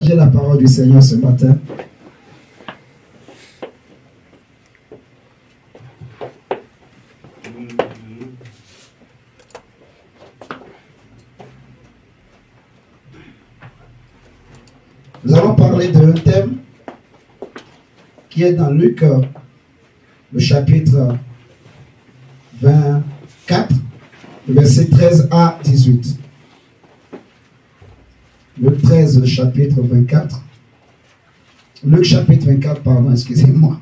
J'ai la parole du Seigneur ce matin. Nous allons parler d'un thème qui est dans Luc, le chapitre 24, le verset 13 à 18. Luc 13, le chapitre 24. Luc chapitre 24, pardon, excusez-moi.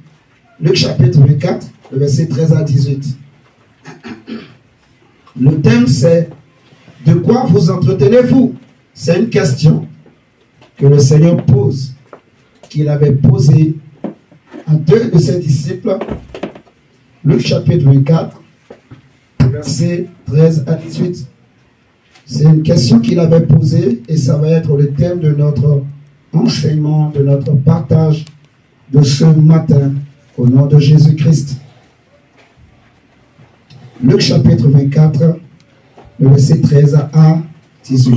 Luc chapitre 24, le verset 13 à 18. Le thème c'est « De quoi vous entretenez-vous » C'est une question que le Seigneur pose, qu'il avait posée à deux de ses disciples. Luc chapitre 24, verset 13 à 18. C'est une question qu'il avait posée et ça va être le thème de notre enseignement, de notre partage de ce matin au nom de Jésus-Christ. Luc chapitre 24, le verset 13 à 18.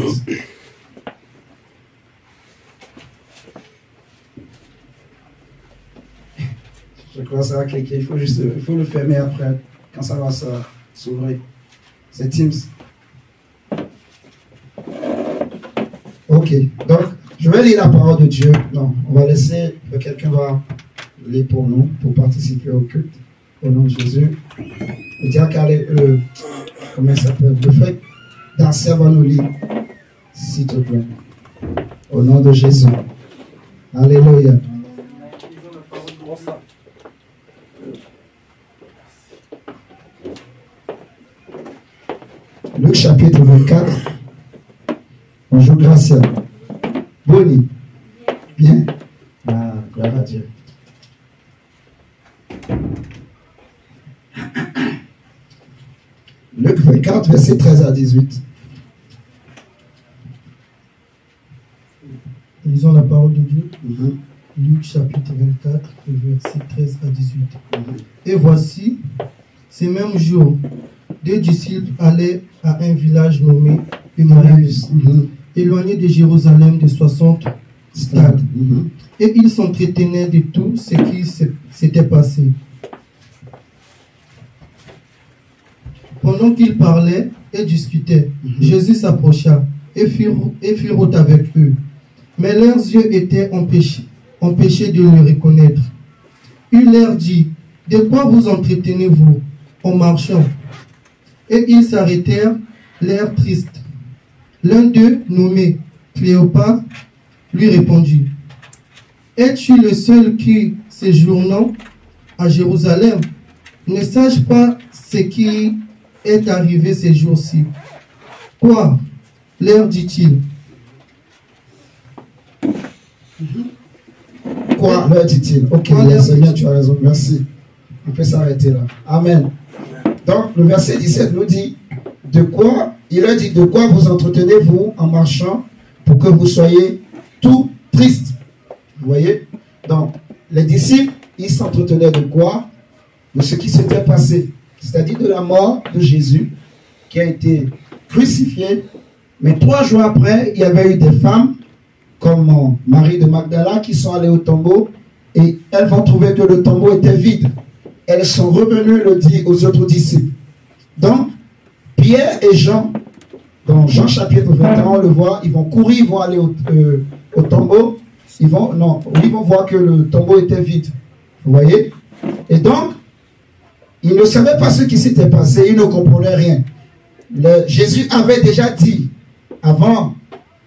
Je crois que ça va cliquer. Il faut le fermer après, quand ça va s'ouvrir. C'est Teams. Ok. Donc, je vais lire la parole de Dieu. Non, on va laisser, quelqu'un va lire pour nous, pour participer au culte. Au nom de Jésus. Le diacre, comment il s'appelle? Le frère Danser va nous lire, s'il te plaît. Au nom de Jésus. Alléluia. Luc chapitre 24. Bonjour Gracia. Bonnie. Bien. Ah, gloire à Dieu. Luc 24, verset 13 à 18. Lisons la parole de Dieu. Luc chapitre 24, verset 13 à 18. Et voici, ces mêmes jours, deux disciples allaient à un village nommé Emmaüs, éloigné de Jérusalem de 60 stades. Et ils s'entretenaient de tout ce qui s'était passé. Pendant qu'ils parlaient et discutaient, Jésus s'approcha et fit route avec eux. Mais leurs yeux étaient empêchés de le reconnaître. Il leur dit, « De quoi vous entretenez-vous en marchant ?» Et ils s'arrêtèrent, l'air triste. L'un d'eux, nommé Cléopas, lui répondit, « Es-tu le seul qui, séjournant à Jérusalem, ne sache pas ce qui est arrivé ces jours-ci? » Quoi? Leur dit-il. Quoi leur dit-il? Ok, Seigneur, tu as raison, merci. On peut s'arrêter là. Amen. Donc, le verset 17 nous dit, il leur dit, de quoi vous entretenez-vous en marchant pour que vous soyez tout tristes? Vous voyez? Donc, les disciples, ils s'entretenaient de quoi? De ce qui s'était passé. C'est-à-dire de la mort de Jésus, qui a été crucifié. Mais 3 jours après, il y avait eu des femmes, comme Marie de Magdala, qui sont allées au tombeau, et elles vont trouver que le tombeau était vide. Elles sont revenues le dire aux autres disciples. Donc, Pierre et Jean, dans Jean chapitre 21, on le voit, ils vont courir, ils vont aller au tombeau. Ils vont voir que le tombeau était vide. Vous voyez? Et donc, ils ne savaient pas ce qui s'était passé, ils ne comprenaient rien. Jésus avait déjà dit, avant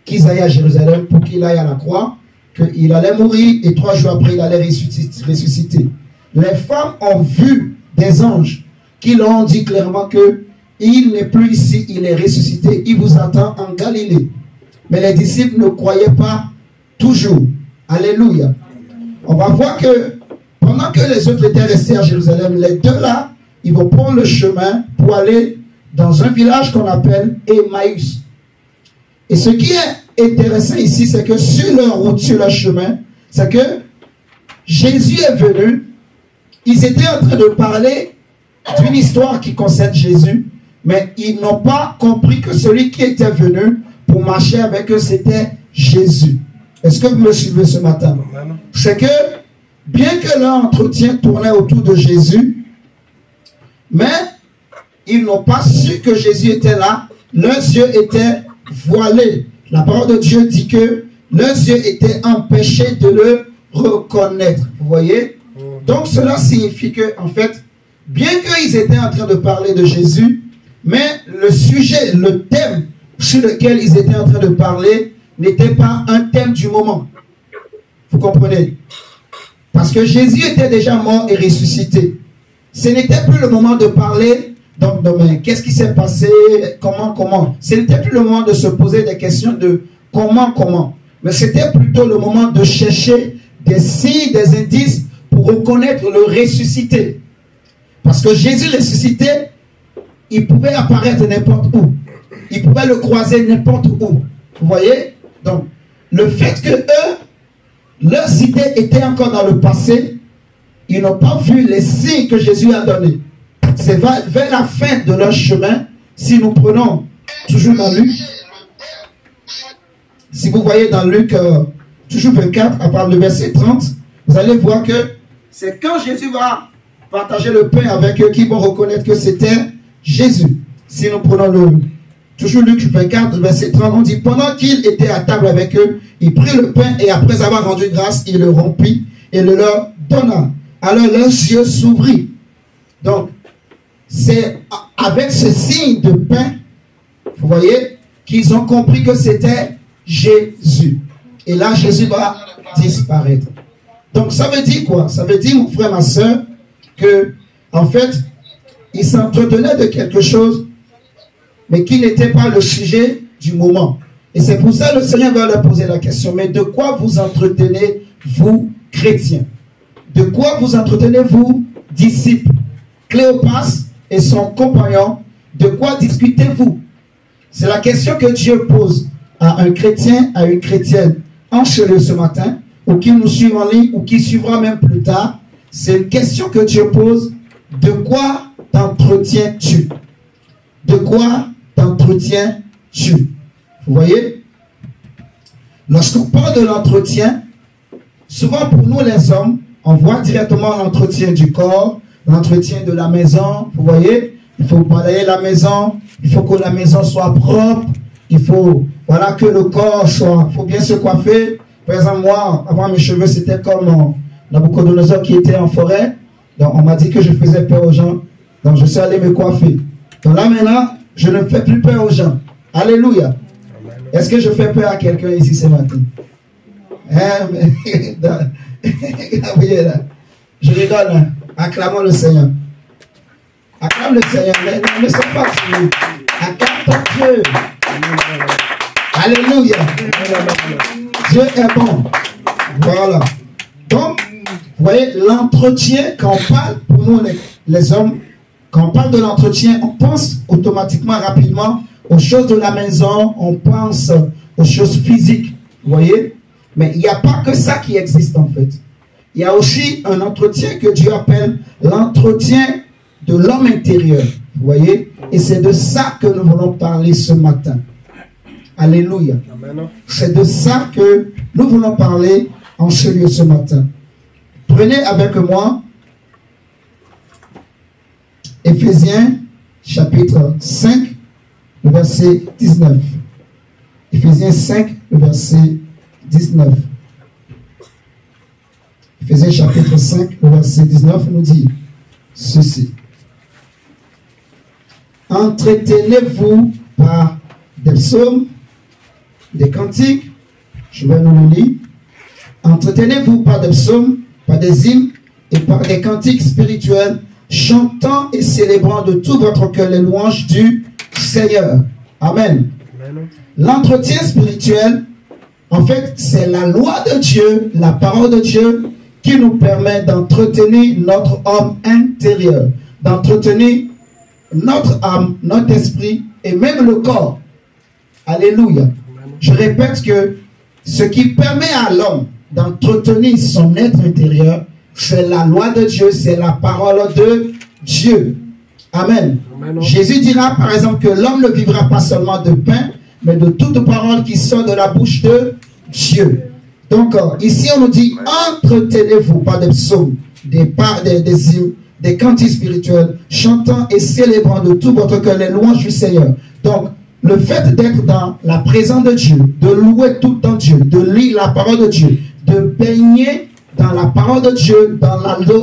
qu'ils aillent à Jérusalem, pour qu'il aille à la croix, qu'il allait mourir et 3 jours après, il allait ressusciter. Les femmes ont vu des anges qui leur ont dit clairement qu'il n'est plus ici, il est ressuscité, il vous attend en Galilée. Mais les disciples ne croyaient pas toujours. Alléluia. On va voir que pendant que les autres étaient restés à Jérusalem, les deux là, ils vont prendre le chemin pour aller dans un village qu'on appelle Emmaüs. Et ce qui est intéressant ici, c'est que sur leur route, sur leur chemin, c'est que Jésus est venu. Ils étaient en train de parler d'une histoire qui concerne Jésus, mais ils n'ont pas compris que celui qui était venu pour marcher avec eux, c'était Jésus. Est-ce que vous me suivez ce matin? C'est que, bien que leur entretien tournait autour de Jésus, mais ils n'ont pas su que Jésus était là. Leurs yeux étaient voilés. La parole de Dieu dit que leurs yeux étaient empêchés de le reconnaître. Vous voyez? Donc cela signifie que, en fait, bien qu'ils étaient en train de parler de Jésus, mais le sujet, le thème sur lequel ils étaient en train de parler n'était pas un thème du moment. Vous comprenez? Parce que Jésus était déjà mort et ressuscité. Ce n'était plus le moment de parler, donc, mais qu'est-ce qui s'est passé, comment. Ce n'était plus le moment de se poser des questions de comment. Mais c'était plutôt le moment de chercher des signes, des indices pour reconnaître le ressuscité. Parce que Jésus ressuscité, il pouvait apparaître n'importe où. Il pouvait le croiser n'importe où. Vous voyez? Donc, le fait que eux, leurs idées étaient encore dans le passé, ils n'ont pas vu les signes que Jésus a donnés. C'est vers la fin de leur chemin, si nous prenons toujours dans Luc, si vous voyez dans Luc, toujours 24, à part le verset 30, vous allez voir que c'est quand Jésus va partager le pain avec eux qu'ils vont reconnaître que c'était Jésus. Si nous prenons toujours Luc 24, verset 30, on dit, pendant qu'il était à table avec eux, il prit le pain et après avoir rendu grâce, il le rompit et le leur donna. Alors leurs yeux s'ouvrirent. Donc, c'est avec ce signe de pain, vous voyez, qu'ils ont compris que c'était Jésus. Et là, Jésus va disparaître. Donc, ça veut dire quoi? Ça veut dire, mon frère, ma soeur, que, en fait, ils s'entretenaient de quelque chose, mais qui n'était pas le sujet du moment. Et c'est pour ça que le Seigneur va leur poser la question, mais de quoi vous entretenez-vous, chrétiens? De quoi vous entretenez-vous, disciples? Cléopas et son compagnon, de quoi discutez-vous? C'est la question que Dieu pose à un chrétien, à une chrétienne en Chelieu ce matin, ou qui nous suit en ligne, ou qui suivra même plus tard. C'est une question que Dieu pose. De quoi t'entretiens-tu? De quoi t'entretiens-tu? Vous voyez? Lorsqu'on parle de l'entretien, souvent pour nous les hommes, on voit directement l'entretien du corps, l'entretien de la maison. Vous voyez? Il faut balayer la maison, il faut que la maison soit propre, il faut, voilà, que le corps soit, il faut bien se coiffer. Par exemple, moi, avant mes cheveux, c'était comme Nabucodonosor qui était en forêt. Donc, on m'a dit que je faisais peur aux gens. Donc, je suis allé me coiffer. Donc là, maintenant, je ne fais plus peur aux gens. Alléluia. Est-ce que je fais peur à quelqu'un ici ce matin? Je rigole. Hein? Acclamons le Seigneur. Acclame le Seigneur. Ne sois pas timide. Acclame ton Dieu. Alléluia. Dieu est bon. Voilà. Donc, vous voyez, l'entretien, quand on parle, pour nous les hommes, quand on parle de l'entretien, on pense automatiquement, rapidement aux choses de la maison, on pense aux choses physiques. Vous voyez? Mais il n'y a pas que ça qui existe en fait. Il y a aussi un entretien que Dieu appelle l'entretien de l'homme intérieur. Vous voyez? Et c'est de ça que nous voulons parler ce matin. Alléluia. C'est de ça que nous voulons parler en ce lieu ce matin. Prenez avec moi Éphésiens chapitre 5, le verset 19. Éphésiens 5, le verset 19. Éphésiens chapitre 5, le verset 19 nous dit ceci. Entretenez-vous par des psaumes, des cantiques, je vais nous le lire. Entretenez-vous par des psaumes, par des hymnes et par des cantiques spirituels, chantant et célébrant de tout votre cœur les louanges du Seigneur. Amen. L'entretien spirituel, en fait, c'est la loi de Dieu, la parole de Dieu, qui nous permet d'entretenir notre homme intérieur, d'entretenir notre âme, notre esprit et même le corps. Alléluia. Je répète que ce qui permet à l'homme d'entretenir son être intérieur, c'est la loi de Dieu, c'est la parole de Dieu. Amen. Amen. Jésus dira par exemple que l'homme ne vivra pas seulement de pain, mais de toute parole qui sort de la bouche de Dieu. Donc, ici, on nous dit, entretenez-vous par des psaumes, des hymnes, des cantiques spirituels, chantant et célébrant de tout votre cœur les louanges du Seigneur. Donc, le fait d'être dans la présence de Dieu, de louer tout le temps Dieu, de lire la parole de Dieu, de baigner dans la parole de Dieu, dans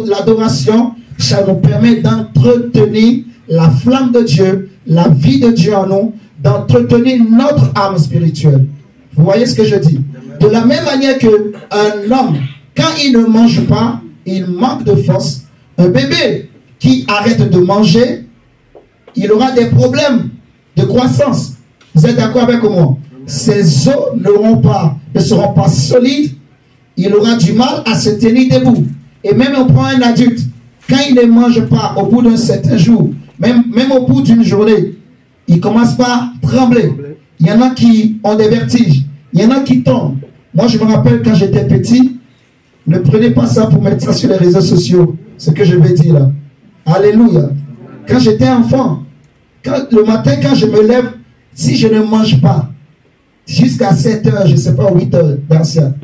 l'adoration, ça nous permet d'entretenir la flamme de Dieu, la vie de Dieu en nous, d'entretenir notre âme spirituelle. Vous voyez ce que je dis? De la même manière qu'un homme, quand il ne mange pas, il manque de force. Un bébé qui arrête de manger, il aura des problèmes de croissance. Vous êtes d'accord avec moi? Ses os ne seront pas solides. Il aura du mal à se tenir debout. Et même on prend un adulte, quand il ne mange pas au bout d'un certain jour, même au bout d'une journée, il commence par trembler. Il y en a qui ont des vertiges. Il y en a qui tombent. Moi, je me rappelle quand j'étais petit, ne prenez pas ça pour mettre ça sur les réseaux sociaux. Ce que je vais dire là. Alléluia. Quand j'étais enfant, le matin, quand je me lève, si je ne mange pas, jusqu'à 7 heures, je ne sais pas, 8 heures d'ancien,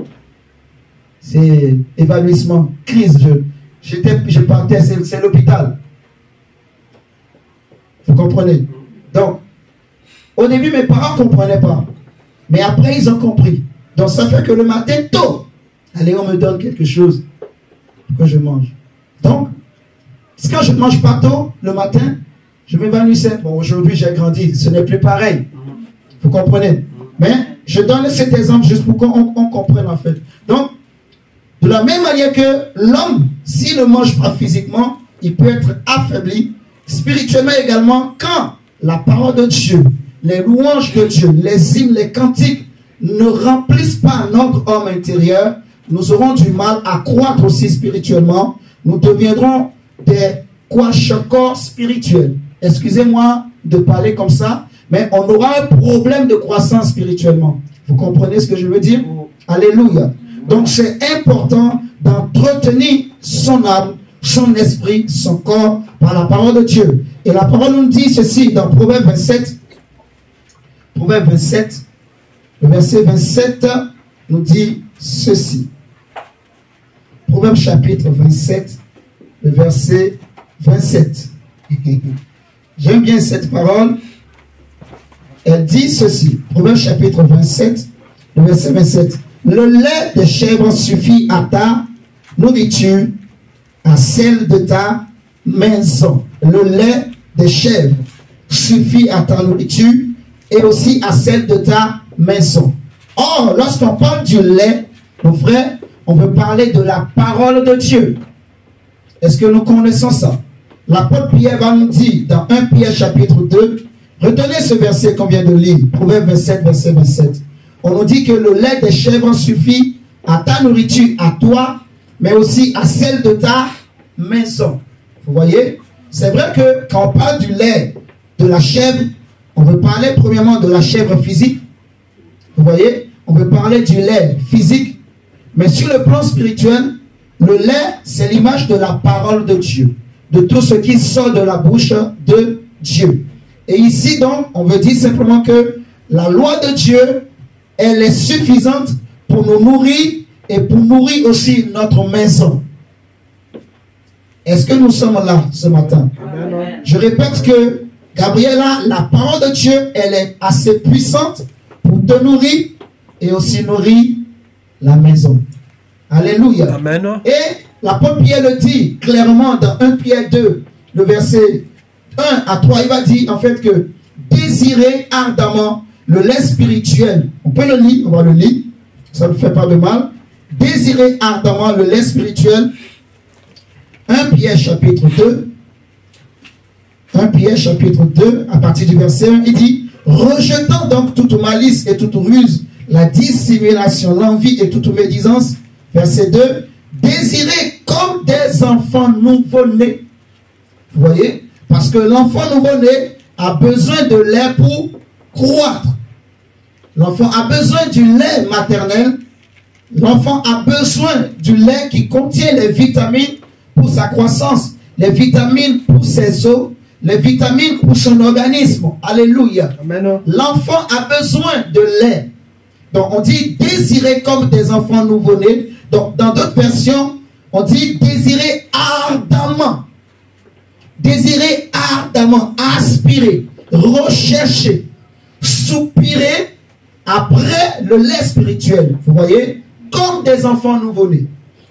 c'est évanouissement, crise. Je partais, c'est l'hôpital. Vous comprenez? Donc, au début, mes parents ne comprenaient pas. Mais après, ils ont compris. Donc, ça fait que le matin, tôt, allez, on me donne quelque chose pour que je mange. Donc, quand je ne mange pas tôt, le matin, je m'évanouissais. Bon, aujourd'hui, j'ai grandi. Ce n'est plus pareil. Vous comprenez? Mais je donne cet exemple juste pour qu'on comprenne en fait. Donc, de la même manière que l'homme, s'il ne mange pas physiquement, il peut être affaibli. Spirituellement également, quand la parole de Dieu, les louanges de Dieu, les hymnes, les cantiques ne remplissent pas notre homme intérieur, nous aurons du mal à croître aussi spirituellement. Nous deviendrons des kwashokors spirituels. Excusez-moi de parler comme ça, mais on aura un problème de croissance spirituellement. Vous comprenez ce que je veux dire? Alléluia. Donc c'est important d'entretenir son âme, son esprit, son corps par la parole de Dieu. Et la parole nous dit ceci dans Proverbe 27. Proverbe 27, le verset 27 nous dit ceci. Proverbe chapitre 27, le verset 27. J'aime bien cette parole. Elle dit ceci. Proverbe chapitre 27, le verset 27. Le lait de chèvre suffit à ta nourriture, à celle de ta maison. Le lait de chèvre suffit à ta nourriture et aussi à celle de ta maison. Or, lorsqu'on parle du lait, mon frère, on veut parler de la parole de Dieu. Est-ce que nous connaissons ça? L'apôtre Pierre va nous dire dans 1 Pierre chapitre 2, retenez ce verset qu'on vient de lire, Proverbe 27, verset 27. On nous dit que le lait des chèvres suffit à ta nourriture, à toi, mais aussi à celle de ta maison. Vous voyez? C'est vrai que quand on parle du lait de la chèvre, on veut parler premièrement de la chèvre physique. Vous voyez? On veut parler du lait physique. Mais sur le plan spirituel, le lait, c'est l'image de la parole de Dieu. De tout ce qui sort de la bouche de Dieu. Et ici donc, on veut dire simplement que la loi de Dieu, elle est suffisante pour nous nourrir et pour nourrir aussi notre maison. Est-ce que nous sommes là ce matin? Amen. Je répète que, Gabriela, la parole de Dieu, elle est assez puissante pour te nourrir et aussi nourrir la maison. Alléluia. Amen. Et l'apôtre Pierre le dit clairement dans 1 Pierre 2, le verset 1 à 3, il va dire en fait que désirez ardemment le lait spirituel. On peut le lire, on va le lire, ça ne fait pas de mal. Désirez ardemment le lait spirituel. 1 Pierre chapitre 2. 1 Pierre chapitre 2, à partir du verset 1, il dit, rejetant donc toute malice et toute ruse, la dissimulation, l'envie et toute médisance. Verset 2, désirez comme des enfants nouveau-nés. Vous voyez? Parce que l'enfant nouveau-né a besoin de lait pour croître. L'enfant a besoin du lait maternel. L'enfant a besoin du lait qui contient les vitamines pour sa croissance, les vitamines pour ses os, les vitamines pour son organisme. Alléluia. L'enfant a besoin de lait. Donc on dit désirer comme des enfants nouveau-nés. Donc dans d'autres versions, on dit désirer ardemment. Désirer ardemment, aspirer, rechercher, soupirer après le lait spirituel. Vous voyez, comme des enfants nouveau-nés.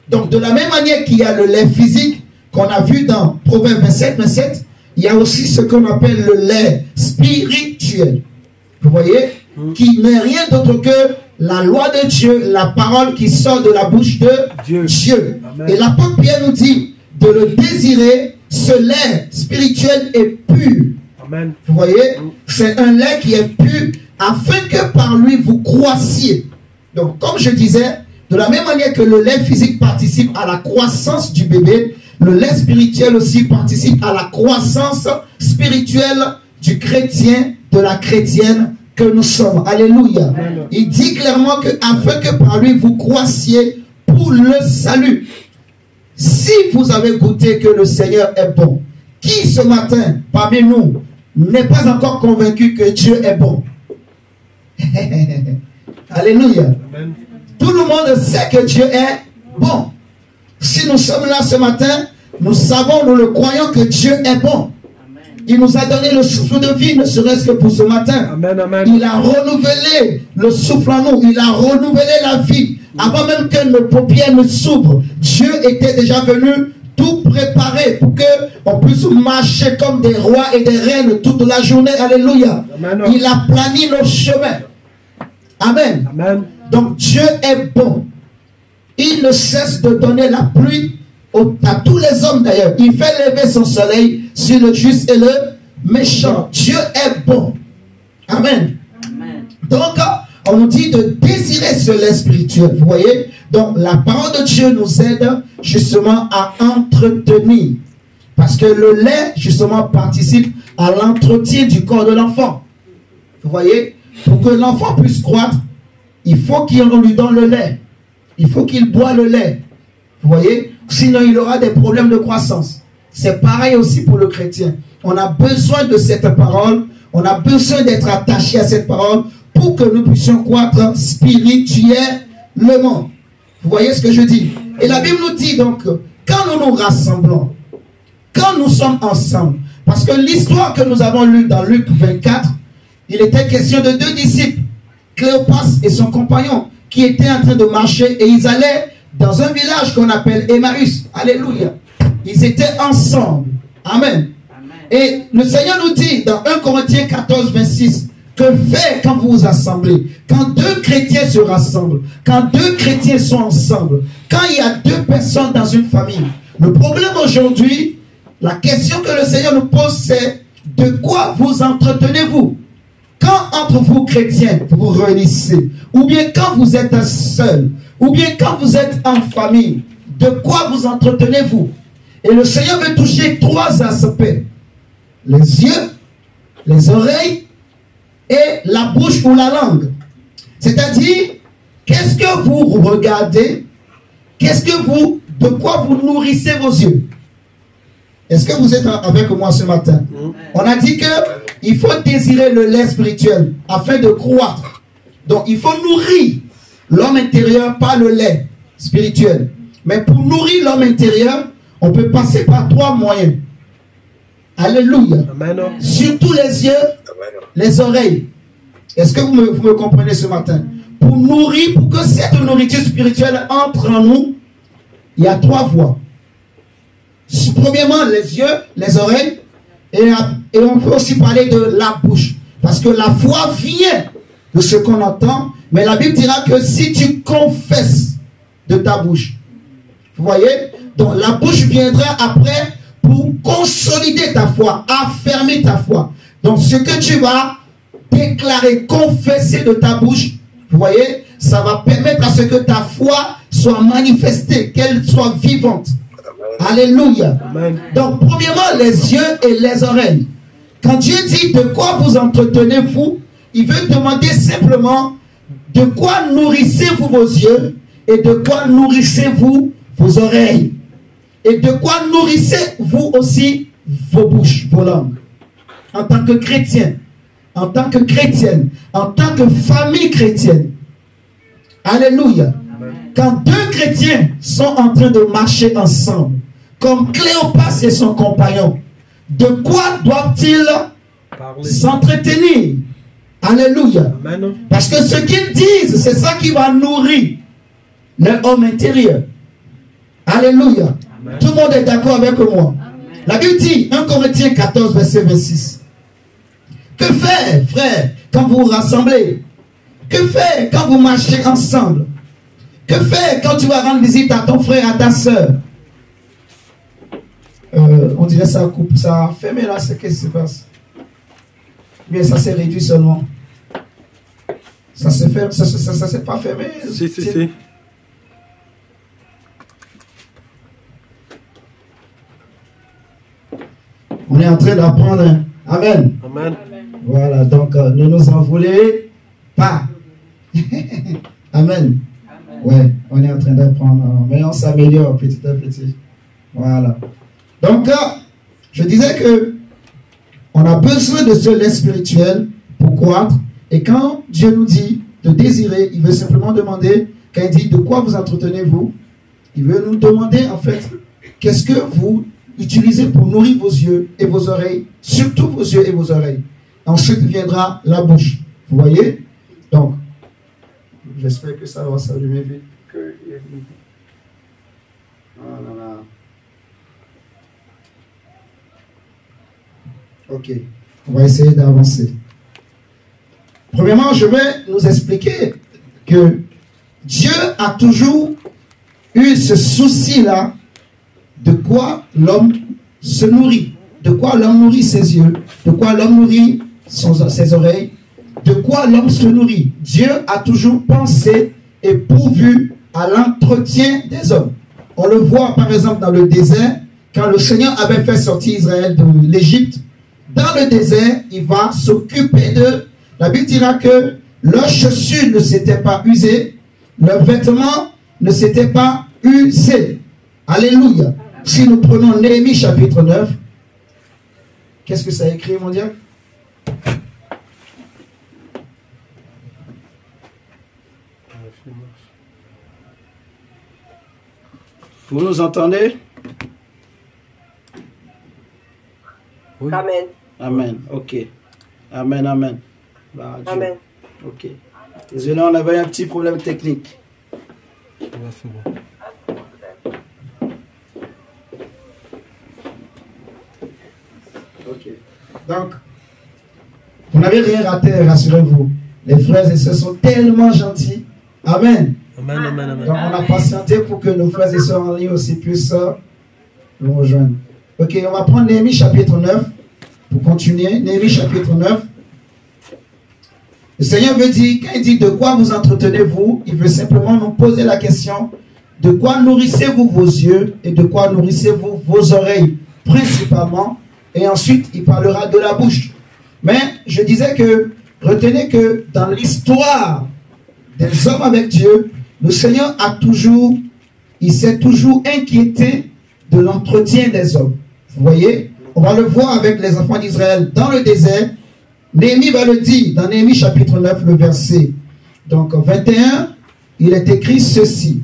Donc de la même manière qu'il y a le lait physique qu'on a vu dans Proverbe 27, il y a aussi ce qu'on appelle le lait spirituel. Vous voyez, qui n'est rien d'autre que la loi de Dieu, la parole qui sort de la bouche de Dieu. Et l'apôtre Pierre nous dit de le désirer, ce lait spirituel est pur. Amen. Vous voyez, c'est un lait qui est pur afin que par lui vous croissiez. Donc comme je disais, de la même manière que le lait physique participe à la croissance du bébé, le lait spirituel aussi participe à la croissance spirituelle du chrétien, de la chrétienne que nous sommes. Alléluia. Amen. Il dit clairement que afin que par lui vous croissiez pour le salut. Si vous avez goûté que le Seigneur est bon, qui ce matin parmi nous n'est pas encore convaincu que Dieu est bon? Alléluia. Amen. Tout le monde sait que Dieu est bon. Si nous sommes là ce matin, nous savons, nous le croyons que Dieu est bon. Il nous a donné le souffle de vie, ne serait-ce que pour ce matin. Amen, amen. Il a renouvelé le souffle en nous. Il a renouvelé la vie. Avant même que nos paupières ne s'ouvrent, Dieu était déjà venu tout préparer pour qu'on puisse marcher comme des rois et des reines toute la journée. Alléluia. Amen. Il a plani nos chemins. Amen. Amen. Donc Dieu est bon. Il ne cesse de donner la pluie à tous les hommes d'ailleurs. Il fait lever son soleil sur le juste et le méchant. Dieu est bon. Amen. Amen. Donc, on nous dit de désirer ce lait spirituel. Vous voyez? Donc, la parole de Dieu nous aide justement à entretenir. Parce que le lait, justement, participe à l'entretien du corps de l'enfant. Vous voyez? Pour que l'enfant puisse croître, il faut qu'on lui donne le lait. Il faut qu'il boive le lait. Vous voyez? Sinon, il aura des problèmes de croissance. C'est pareil aussi pour le chrétien. On a besoin de cette parole. On a besoin d'être attaché à cette parole pour que nous puissions croître spirituellement. Vous voyez ce que je dis? Et la Bible nous dit donc, quand nous nous rassemblons, quand nous sommes ensemble, parce que l'histoire que nous avons lue dans Luc 24, il était question de deux disciples, Cléopas et son compagnon, qui étaient en train de marcher et ils allaient dans un village qu'on appelle Emmaüs. Alléluia. Ils étaient ensemble. Amen. Amen. Et le Seigneur nous dit dans 1 Corinthiens 14, 26, que fait quand vous vous assemblez, quand deux chrétiens se rassemblent, quand deux chrétiens sont ensemble, quand il y a deux personnes dans une famille. Le problème aujourd'hui, la question que le Seigneur nous pose, c'est de quoi vous entretenez-vous? Quand entre vous chrétiens, vous vous réunissez, ou bien quand vous êtes seul, ou bien quand vous êtes en famille, de quoi vous entretenez-vous? Et le Seigneur veut toucher trois aspects. Les yeux, les oreilles et la bouche ou la langue. C'est-à-dire, qu'est-ce que vous regardez? De quoi vous nourrissez vos yeux? Est-ce que vous êtes avec moi ce matin? On a dit qu'il faut désirer le lait spirituel afin de croître. Donc, il faut nourrir l'homme intérieur par le lait spirituel. Mais pour nourrir l'homme intérieur, on peut passer par trois moyens. Alléluia. Amen. Surtout les yeux, les oreilles. Est-ce que vous me comprenez ce matin? Pour nourrir, pour que cette nourriture spirituelle entre en nous, il y a trois voies. Premièrement, les yeux, les oreilles, et on peut aussi parler de la bouche. Parce que la foi vient de ce qu'on entend, mais la Bible dira que si tu confesses de ta bouche, vous voyez, donc la bouche viendra après pour consolider ta foi, affermir ta foi. Donc ce que tu vas déclarer, confesser de ta bouche, vous voyez, ça va permettre à ce que ta foi soit manifestée, qu'elle soit vivante. Alléluia. Amen. Donc premièrement, les yeux et les oreilles. Quand Dieu dit de quoi vous entretenez-vous, il veut demander simplement de quoi nourrissez-vous vos yeux et de quoi nourrissez-vous vos oreilles. Et de quoi nourrissez-vous aussi vos bouches, vos langues. En tant que chrétien, en tant que chrétienne, en tant que famille chrétienne. Alléluia. Quand deux chrétiens sont en train de marcher ensemble, comme Cléopas et son compagnon, de quoi doivent-ils s'entretenir? Alléluia. Amen. Parce que ce qu'ils disent, c'est ça qui va nourrir leur homme intérieur. Alléluia. Amen. Tout le monde est d'accord avec moi. Amen. La Bible dit, 1 Corinthiens 14, verset 26. Que faire, frère, quand vous vous rassemblez? Que faire quand vous marchez ensemble? Que faire quand tu vas rendre visite à ton frère, à ta soeur? On dirait ça coupe, ça a fermé là, c'est qu'est-ce qui se passe? Mais ça s'est réduit seulement. Ça s'est fermé, ça s'est pas fermé. Si. On est en train d'apprendre. Amen. Amen. Voilà, donc ne nous en voulez pas. Amen. Ouais, on est en train d'apprendre, mais on s'améliore petit à petit. Voilà. Donc, je disais que on a besoin de ce lait spirituel pour croître. Et quand Dieu nous dit de désirer, il veut simplement demander, quand il dit de quoi vous entretenez-vous, il veut nous demander en fait, qu'est-ce que vous utilisez pour nourrir vos yeux et vos oreilles, surtout vos yeux et vos oreilles. Ensuite viendra la bouche. Vous voyez? Donc, j'espère que ça va s'allumer vite. Voilà. Ok, on va essayer d'avancer. Premièrement, je vais nous expliquer que Dieu a toujours eu ce souci-là de quoi l'homme se nourrit, de quoi l'homme nourrit ses yeux, de quoi l'homme nourrit ses oreilles, de quoi l'homme se nourrit. Dieu a toujours pensé et pourvu à l'entretien des hommes. On le voit par exemple dans le désert, quand le Seigneur avait fait sortir Israël de l'Égypte. Dans le désert, il va s'occuper de... La Bible dira que leurs chaussures ne s'étaient pas usées, leurs vêtements ne s'étaient pas usés. Alléluia. Si nous prenons Néhémie chapitre 9, qu'est-ce que ça a écrit, mon diable? Vous nous entendez? Oui. Amen. Amen. Ok. Amen, amen. Bah, amen. Ok. Désolé, on avait un petit problème technique. Ouais, c'est bon. Ok. Donc, vous n'avez rien raté, rassurez-vous. Les frères et sœurs sont tellement gentils. Amen. Amen, amen, amen. Donc, on a patienté pour que nos frères et sœurs en ligne aussi puissent nous rejoindre. Ok, on va prendre Néhémie chapitre 9 pour continuer. Néhémie chapitre 9. Le Seigneur veut dire, quand il dit de quoi vous entretenez-vous, il veut simplement nous poser la question de quoi nourrissez-vous vos yeux et de quoi nourrissez-vous vos oreilles principalement. Et ensuite, il parlera de la bouche. Mais je disais que, retenez que dans l'histoire des hommes avec Dieu, le Seigneur il s'est toujours inquiété de l'entretien des hommes. Vous voyez, on va le voir avec les enfants d'Israël dans le désert. Néhémie va le dire dans Néhémie chapitre 9, le verset donc 21, il est écrit ceci.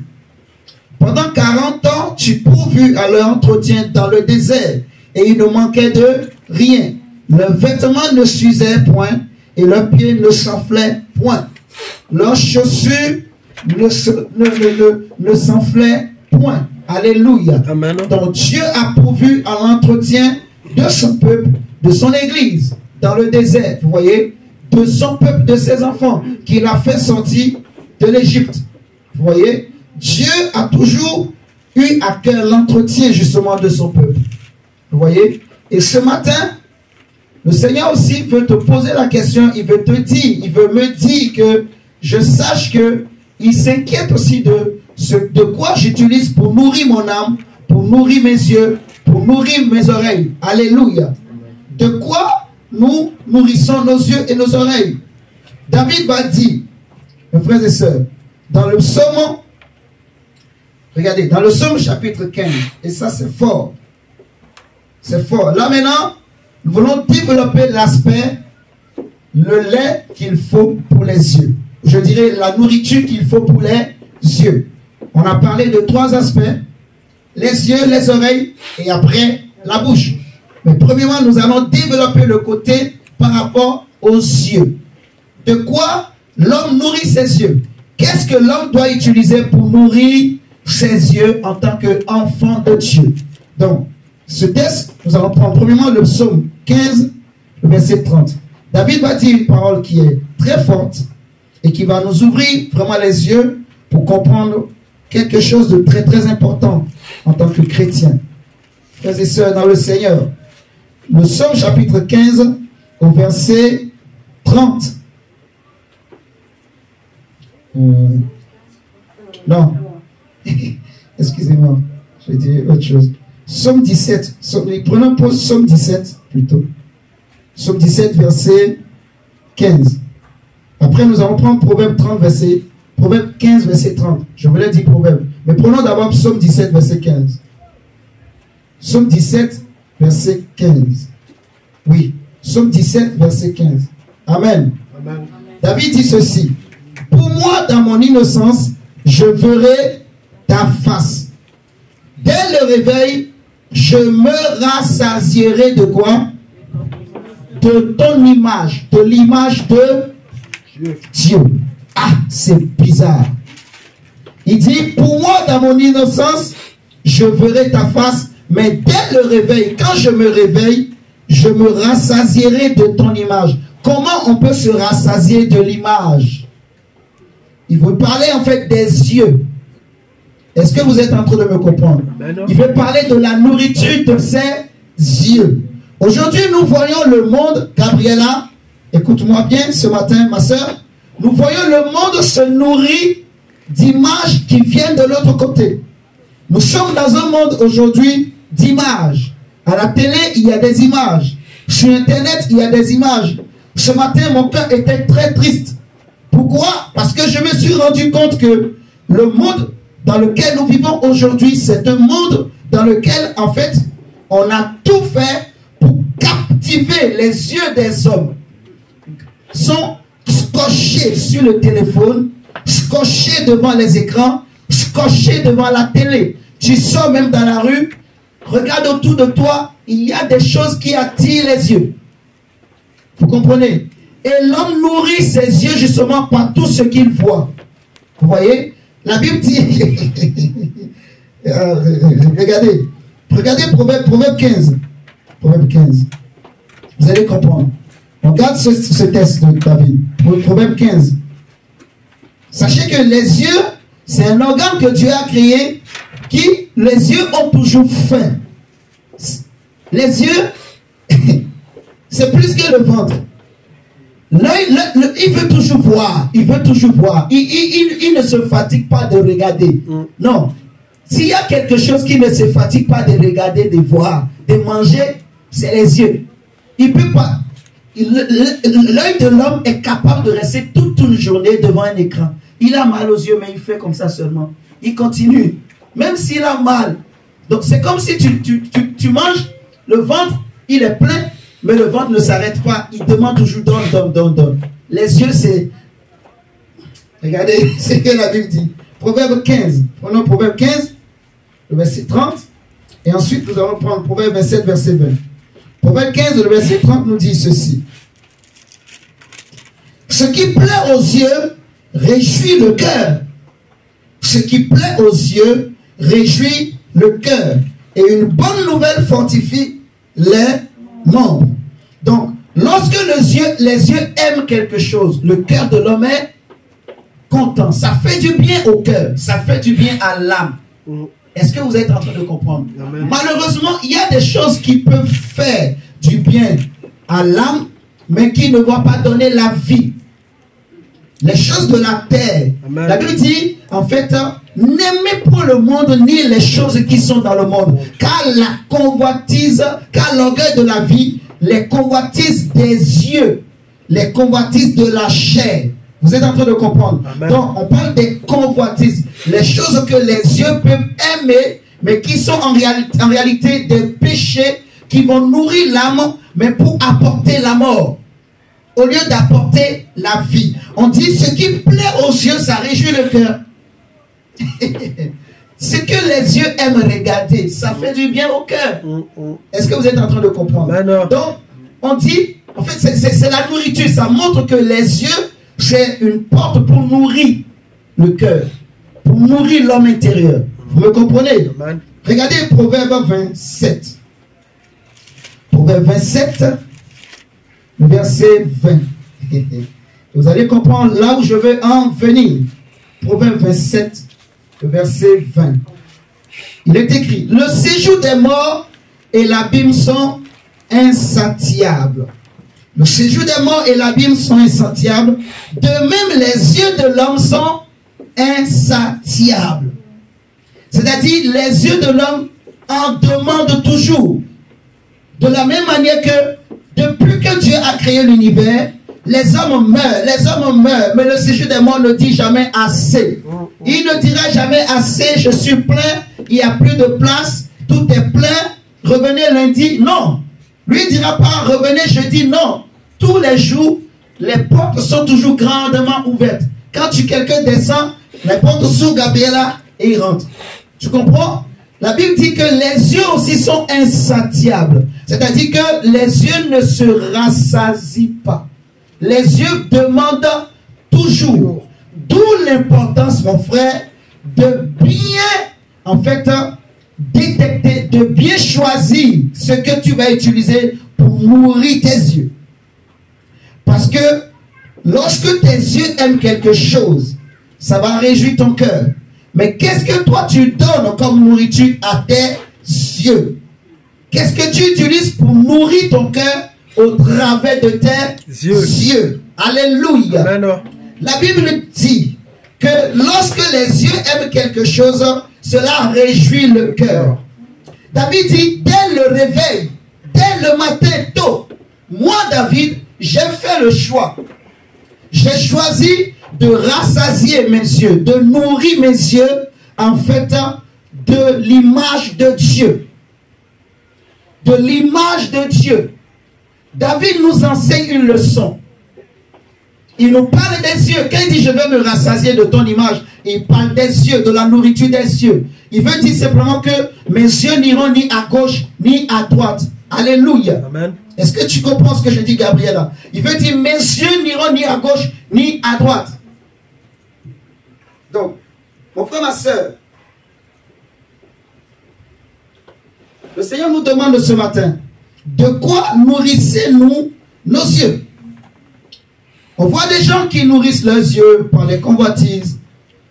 Pendant 40 ans, tu pourvus à leur entretien dans le désert, et il ne manquait de rien. Leurs vêtements ne s'usaient point, et leurs pieds ne s'enflaient point. Leurs chaussures ne s'enflaient point. Alléluia. Amen. Donc Dieu a pourvu à l'entretien de son peuple, de son église, dans le désert, vous voyez, de son peuple, de ses enfants, qu'il a fait sortir de l'Égypte. Vous voyez, Dieu a toujours eu à cœur l'entretien justement de son peuple. Vous voyez, et ce matin, le Seigneur aussi veut te poser la question, il veut te dire, il veut me dire que je sache que il s'inquiète aussi de quoi j'utilise pour nourrir mon âme, pour nourrir mes yeux, pour nourrir mes oreilles. Alléluia. De quoi nous nourrissons nos yeux et nos oreilles. David va dire, mes frères et sœurs, dans le psaume, regardez, dans le psaume chapitre 15, et ça c'est fort. C'est fort. Là maintenant, nous voulons développer l'aspect, le lait qu'il faut pour les yeux. je dirais, la nourriture qu'il faut pour les yeux. On a parlé de 3 aspects. Les yeux, les oreilles et après la bouche. Mais premièrement, nous allons développer le côté par rapport aux yeux. De quoi l'homme nourrit ses yeux? Qu'est-ce que l'homme doit utiliser pour nourrir ses yeux en tant qu'enfant de Dieu? Donc, ce texte, nous allons prendre premièrement le psaume 15, le verset 30. David va dire une parole qui est très forte et qui va nous ouvrir vraiment les yeux pour comprendre quelque chose de très très important en tant que chrétien. Frères et sœurs dans le Seigneur, le psaume chapitre 15 au verset 30. Non, excusez-moi, je vais dire autre chose. Psaume 17, prenons pause, psaume 17 plutôt. Psaume 17 verset 15. Après nous allons prendre Proverbe 30 verset Proverbe 15, verset 30. Je voulais dire Proverbe. Mais prenons d'abord Psaume 17, verset 15. Psaume 17, verset 15. Oui. Psaume 17, verset 15. Amen. Amen. David dit ceci. Pour moi, dans mon innocence, je verrai ta face. Dès le réveil, je me rassasierai de quoi? De ton image. De l'image de Dieu. Ah, c'est bizarre. Il dit, pour moi, dans mon innocence, je verrai ta face, mais dès le réveil, quand je me réveille, je me rassasierai de ton image. Comment on peut se rassasier de l'image? Il veut parler en fait des yeux. Est-ce que vous êtes en train de me comprendre? Il veut parler de la nourriture de ses yeux. Aujourd'hui, nous voyons le monde, Gabriela, écoute-moi bien ce matin, ma soeur. Nous voyons le monde se nourrir d'images qui viennent de l'autre côté. Nous sommes dans un monde aujourd'hui d'images. À la télé, il y a des images. Sur Internet, il y a des images. Ce matin, mon cœur était très triste. Pourquoi? Parce que je me suis rendu compte que le monde dans lequel nous vivons aujourd'hui, c'est un monde dans lequel, en fait, on a tout fait pour captiver les yeux des hommes. Ils sont scotchés sur le téléphone, scotchés devant les écrans, scotchés devant la télé. Tu sors même dans la rue, regarde autour de toi, il y a des choses qui attirent les yeux. Vous comprenez? Et l'homme nourrit ses yeux justement par tout ce qu'il voit. Vous voyez? La Bible dit... regardez Proverbe 15. Proverbe 15. Vous allez comprendre. On regarde ce texte de David. Proverbe 15. Sachez que les yeux, c'est un organe que Dieu a créé qui, les yeux ont toujours faim. Les yeux, c'est plus que le ventre. L'œil, il veut toujours voir. Il veut toujours voir. Il ne se fatigue pas de regarder. Non. S'il y a quelque chose qui ne se fatigue pas de regarder, de voir, de manger, c'est les yeux. Il peut pas. L'œil de l'homme est capable de rester toute une journée devant un écran. Il a mal aux yeux, mais il fait comme ça seulement. Il continue. Même s'il a mal. Donc c'est comme si tu manges, le ventre, il est plein, mais le ventre ne s'arrête pas. Il demande toujours donne. Les yeux, c'est... Regardez ce que la Bible dit. Proverbe 15. Prenons Proverbe 15, le verset 30. Et ensuite, nous allons prendre Proverbe 27, verset 20. Proverbe 15, le verset 30 nous dit ceci. Ce qui plaît aux yeux réjouit le cœur. Ce qui plaît aux yeux réjouit le cœur. Et une bonne nouvelle fortifie les membres. Donc, lorsque les yeux aiment quelque chose, le cœur de l'homme est content. Ça fait du bien au cœur. Ça fait du bien à l'âme. Est-ce que vous êtes en train de comprendre? Amen. Malheureusement, il y a des choses qui peuvent faire du bien à l'âme, mais qui ne vont pas donner la vie. Les choses de la terre. Amen. La Bible dit, en fait, n'aimez pas le monde ni les choses qui sont dans le monde. Car la convoitise, car l'orgueil de la vie, les convoitises des yeux, les convoitises de la chair. Vous êtes en train de comprendre? Amen. Donc, on parle des convoitises. Les choses que les yeux peuvent aimer, mais qui sont en réalité des péchés qui vont nourrir l'âme, mais pour apporter la mort. Au lieu d'apporter la vie. On dit ce qui plaît aux yeux, ça réjouit le cœur. Ce que les yeux aiment regarder, ça fait du bien au cœur. Est-ce que vous êtes en train de comprendre? Donc, on dit, en fait, c'est la nourriture. Ça montre que les yeux, c'est une porte pour nourrir le cœur, pour nourrir l'homme intérieur. Vous me comprenez? Regardez Proverbe 27. Proverbe 27, le verset 20. Vous allez comprendre là où je veux en venir. Proverbe 27, le verset 20. Il est écrit: le séjour des morts et l'abîme sont insatiables. Le séjour des morts et l'abîme sont insatiables. De même, les yeux de l'homme sont insatiables. C'est-à-dire, les yeux de l'homme en demandent toujours. De la même manière que, depuis que Dieu a créé l'univers, les hommes meurent, mais le séjour des morts ne dit jamais assez. Il ne dira jamais assez, je suis plein, il n'y a plus de place, tout est plein, revenez lundi. Non. Lui ne dira pas, revenez jeudi. Non. Tous les jours, les portes sont toujours grandement ouvertes. Quand quelqu'un descend, les portes s'ouvrent, Gabriela, et il rentre. Tu comprends? La Bible dit que les yeux aussi sont insatiables. C'est-à-dire que les yeux ne se rassasient pas. Les yeux demandent toujours. D'où l'importance, mon frère, de bien, en fait, détecter, de bien choisir ce que tu vas utiliser pour nourrir tes yeux. Parce que lorsque tes yeux aiment quelque chose, ça va réjouir ton cœur. Mais qu'est-ce que toi tu donnes comme nourriture à tes yeux? Qu'est-ce que tu utilises pour nourrir ton cœur au travers de tes yeux? Alléluia. Amen. La Bible dit que lorsque les yeux aiment quelque chose, cela réjouit le cœur. David dit, dès le réveil, dès le matin tôt, moi David, j'ai fait le choix. J'ai choisi de rassasier mes yeux, de nourrir mes yeux, en fait, de l'image de Dieu. De l'image de Dieu. David nous enseigne une leçon. Il nous parle des yeux. Quand il dit je veux me rassasier de ton image, il parle des yeux, de la nourriture des yeux. Il veut dire simplement que mes yeux n'iront ni à gauche ni à droite. Alléluia. Amen. Est-ce que tu comprends ce que je dis, Gabriela? Il veut dire mes yeux n'iront ni à gauche ni à droite. Donc, mon frère, ma soeur, le Seigneur nous demande ce matin, de quoi nourrissez-nous nos yeux? On voit des gens qui nourrissent leurs yeux par les convoitises,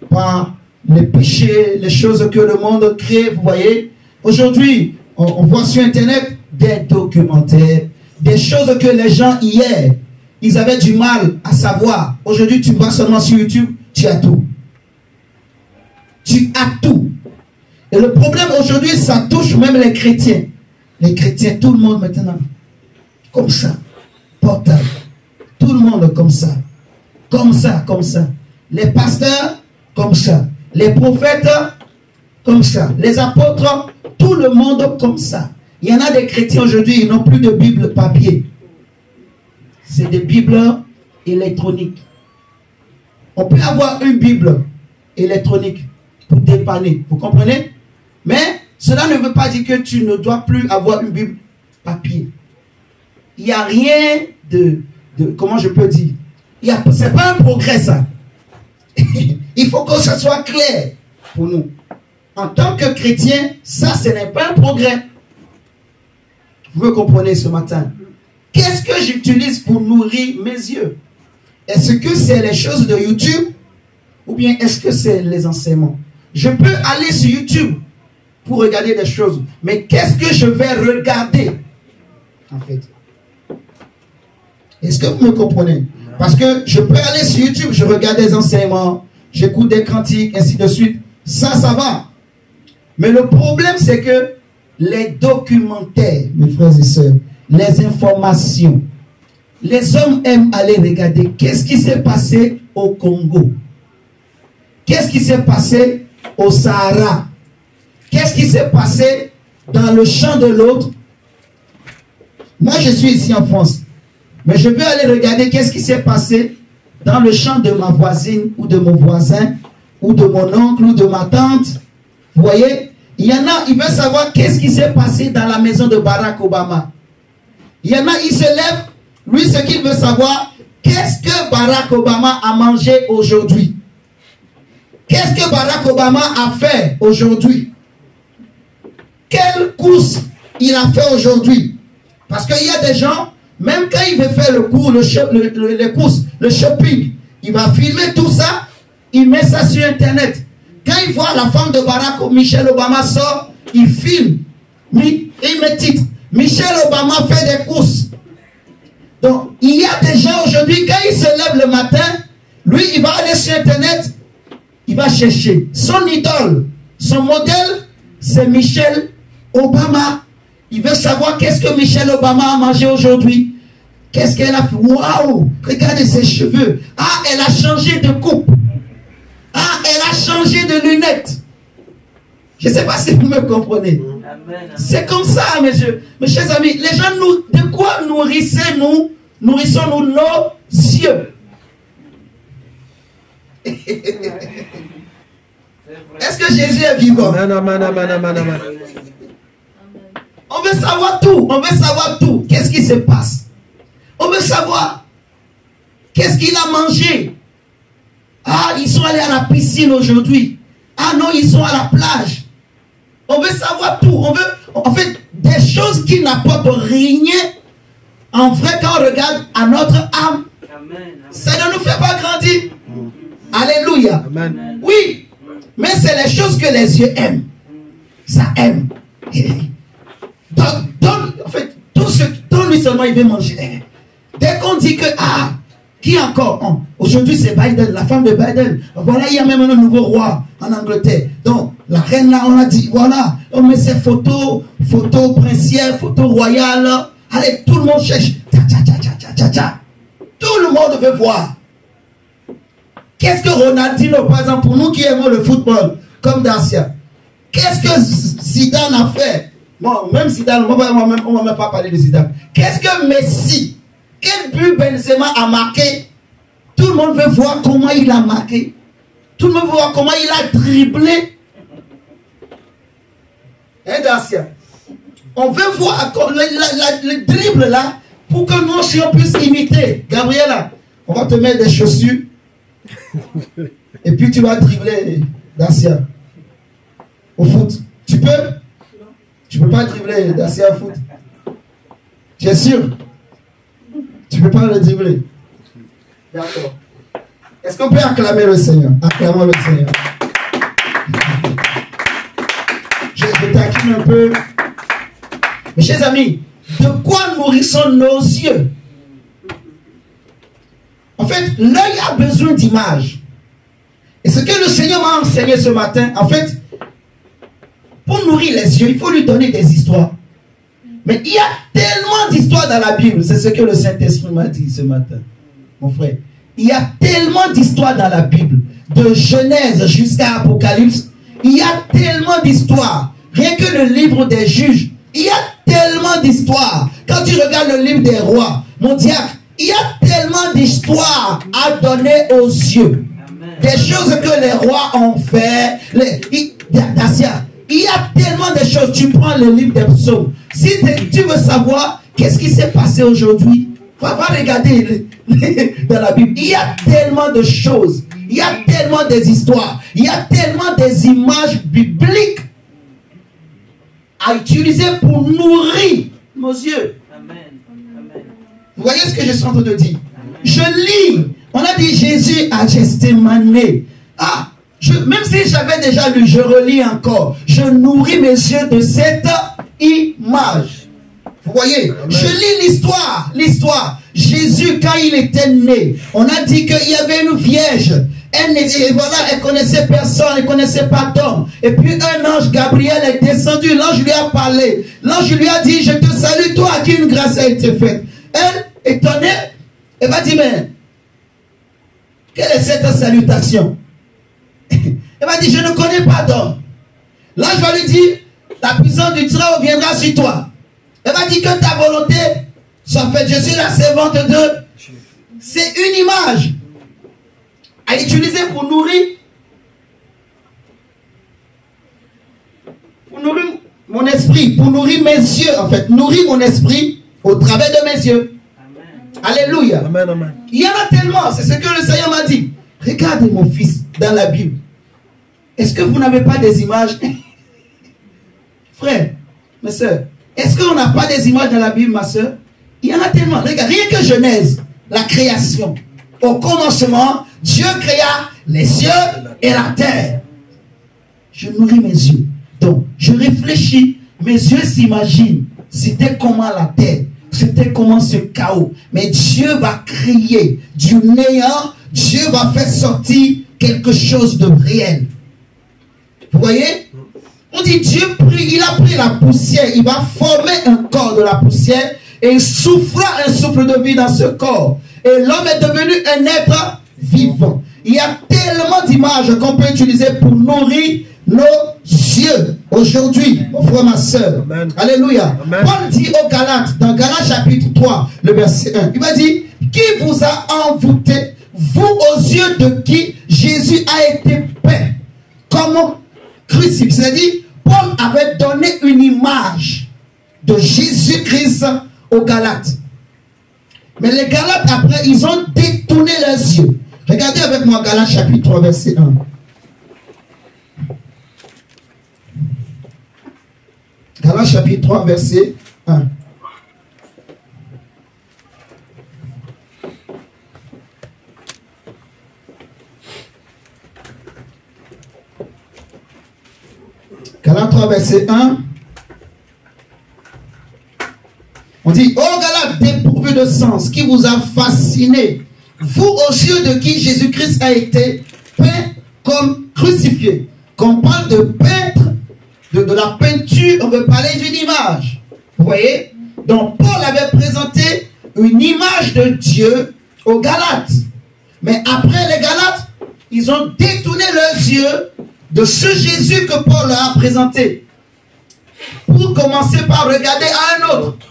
par les péchés, les choses que le monde crée, vous voyez. Aujourd'hui, on voit sur Internet des documentaires, des choses que les gens hier, ils avaient du mal à savoir. Aujourd'hui, tu vas seulement sur YouTube, tu as tout. Tu as tout. Et le problème aujourd'hui, ça touche même les chrétiens. Les chrétiens, tout le monde maintenant, comme ça, portable. Tout le monde comme ça. Comme ça, comme ça. Les pasteurs, comme ça. Les prophètes, comme ça. Les apôtres, tout le monde comme ça. Il y en a des chrétiens aujourd'hui, ils n'ont plus de Bible papier. C'est des Bibles électroniques. On peut avoir une Bible électronique pour dépanner. Vous comprenez? Mais cela ne veut pas dire que tu ne dois plus avoir une Bible papier. Il n'y a rien de comment je peux dire? Ce n'est pas un progrès, ça. Il faut que ça soit clair pour nous. En tant que chrétien, ça, ce n'est pas un progrès. Vous me comprenez ce matin? Qu'est-ce que j'utilise pour nourrir mes yeux? Est-ce que c'est les choses de YouTube? Ou bien est-ce que c'est les enseignements? Je peux aller sur YouTube pour regarder des choses. Mais qu'est-ce que je vais regarder? En fait. Est-ce que vous me comprenez? Parce que je peux aller sur YouTube, je regarde des enseignements, j'écoute des cantiques, ainsi de suite. Ça va. Mais le problème, c'est que les documentaires, mes frères et sœurs, les informations, les hommes aiment aller regarder qu'est-ce qui s'est passé au Congo. Qu'est-ce qui s'est passé au Sahara? Qu'est-ce qui s'est passé dans le champ de l'autre? Moi, je suis ici en France. Mais je veux aller regarder qu'est-ce qui s'est passé dans le champ de ma voisine ou de mon voisin ou de mon oncle ou de ma tante. Vous voyez, il y en a, il veut savoir qu'est-ce qui s'est passé dans la maison de Barack Obama. Il y en a, il se lève, lui ce qu'il veut savoir, qu'est-ce que Barack Obama a mangé aujourd'hui? Qu'est-ce que Barack Obama a fait aujourd'hui? Quelle course il a fait aujourd'hui? Parce qu'il y a des gens, même quand il veut faire le cours, les courses, le shopping, il va filmer tout ça, il met ça sur Internet. Quand il voit la femme de Barack, Michelle Obama sort, il filme, et il met titre. Michelle Obama fait des courses. Donc, il y a des gens aujourd'hui, quand il se lève le matin, lui, il va aller sur Internet, il va chercher son idole, son modèle, c'est Michelle Obama. Il veut savoir qu'est-ce que Michelle Obama a mangé aujourd'hui. Qu'est-ce qu'elle a fait? Waouh! Regardez ses cheveux. Ah, elle a changé de coupe. Ah, elle a changé de lunettes. Je ne sais pas si vous me comprenez. C'est comme ça, mes chers amis. Les gens, de quoi nourrissons-nous nos yeux? Est-ce que Jésus est vivant? On veut savoir tout. On veut savoir tout. Qu'est-ce qui se passe? On veut savoir qu'est-ce qu'il a mangé. Ah, ils sont allés à la piscine aujourd'hui. Ah non, ils sont à la plage. On veut savoir tout. On veut, en fait, des choses qui n'apportent rien. En vrai, quand on regarde à notre âme, ça ne nous fait pas grandir. Alléluia. Amen. Oui, mais c'est les choses que les yeux aiment. Ça aime. En fait, tout ce dont lui seulement il veut manger. Dès qu'on dit que, ah, qui encore? Aujourd'hui c'est Biden, la femme de Biden. Voilà, il y a même un nouveau roi en Angleterre. Donc, la reine là, on a dit, voilà, on met ses photos princières, photos royales. Allez, tout le monde cherche. Tout le monde veut voir. Qu'est-ce que Ronaldinho, par exemple, pour nous qui aimons le football, comme Dacia, qu'est-ce que Zidane a fait? Bon, même Zidane, on ne va même pas parler de Zidane. Qu'est-ce que Messi, quel but Benzema a marqué? Tout le monde veut voir comment il a marqué. Tout le monde veut voir comment il a dribblé. Hein, Dacia? On veut voir le dribble là, pour que nous aussi on puisse imiter. Gabriela, on va te mettre des chaussures. Et puis tu vas dribbler, Dacia, au foot. Tu peux? Tu ne peux pas dribbler, Dacia, au foot. Tu es sûr? Tu ne peux pas le dribbler. D'accord. Est-ce qu'on peut acclamer le Seigneur? Acclamons le Seigneur. Je taquine un peu. Mes chers amis, de quoi nourrissons nos yeux? En fait, l'œil a besoin d'images. Et ce que le Seigneur m'a enseigné ce matin, en fait, pour nourrir les yeux, il faut lui donner des histoires. Mais il y a tellement d'histoires dans la Bible. C'est ce que le Saint-Esprit m'a dit ce matin, mon frère. Il y a tellement d'histoires dans la Bible, de Genèse jusqu'à Apocalypse. Il y a tellement d'histoires. Rien que le livre des juges, il y a tellement d'histoires. Quand tu regardes le livre des rois, mon diacre, il y a tellement d'histoires à donner aux yeux. Amen. Des choses que les rois ont fait. Il y a tellement de choses. Tu prends le livre des psaumes. Si tu veux savoir qu'est-ce qui s'est passé aujourd'hui, va regarder dans la Bible. Il y a tellement de choses. Il y a tellement des histoires. Il y a tellement des images bibliques à utiliser pour nourrir nos yeux. Amen. Vous voyez ce que je suis en train de dire? Je lis. On a dit Jésus à Gethsémane. Ah, même si j'avais déjà lu, je relis encore. Je nourris mes yeux de cette image. Vous voyez? Amen. Je lis l'histoire. L'histoire. Jésus, quand il était né, on a dit qu'il y avait une vierge. Elle connaissait personne, elle ne connaissait pas d'homme. Et puis un ange, Gabriel, est descendu. L'ange lui a parlé. L'ange lui a dit, je te salue, toi à qui une grâce a été faite. Elle, étonnée, elle va dire, mais quelle est cette salutation? Elle va dire, je ne connais pas d'homme. L'ange va lui dire, la puissance du Très-Haut viendra sur toi. Elle va dire que ta volonté soit faite. Je suis la servante de... C'est une image. à utiliser pour nourrir mon esprit, pour nourrir mes yeux, en fait, nourrir mon esprit au travers de mes yeux. Amen. Alléluia. Amen, amen. Il y en a tellement, c'est ce que le Seigneur m'a dit. Regardez mon fils dans la Bible. Est-ce que vous n'avez pas des images? Frère, ma soeur, est-ce qu'on n'a pas des images dans la Bible, ma soeur? Il y en a tellement. Regarde, rien que Genèse, la création. Au commencement, Dieu créa les cieux et la terre. Je nourris mes yeux. Donc, je réfléchis. Mes yeux s'imaginent. C'était comment la terre. C'était comment ce chaos. Mais Dieu va créer du néant. Dieu va faire sortir quelque chose de réel. Vous voyez? On dit Dieu prie, il a pris la poussière. Il va former un corps de la poussière. Et il souffla un souffle de vie dans ce corps. Et l'homme est devenu un être vivant. Il y a tellement d'images qu'on peut utiliser pour nourrir nos yeux aujourd'hui, mon frère, ma soeur. Amen. Alléluia. Amen. Paul dit aux Galates, dans Galates chapitre 3, le verset 1, il va dire, qui vous a envoûté, vous aux yeux de qui Jésus a été peint comme crucifié. C'est-à-dire, Paul avait donné une image de Jésus-Christ aux Galates. Mais les Galates, après, ils ont détourné leurs yeux. Regardez avec moi Galates chapitre 3, verset 1. Galates chapitre 3, verset 1. Galates 3, verset 1. On dit, ô Galates dépourvus de sens, qui vous a fasciné, vous aux yeux de qui Jésus-Christ a été peint comme crucifié. Quand on parle de peintre, de la peinture, on veut parler d'une image. Vous voyez? Donc Paul avait présenté une image de Dieu aux Galates. Mais après les Galates, ils ont détourné leurs yeux de ce Jésus que Paul leur a présenté. Pour commencer par regarder à un autre.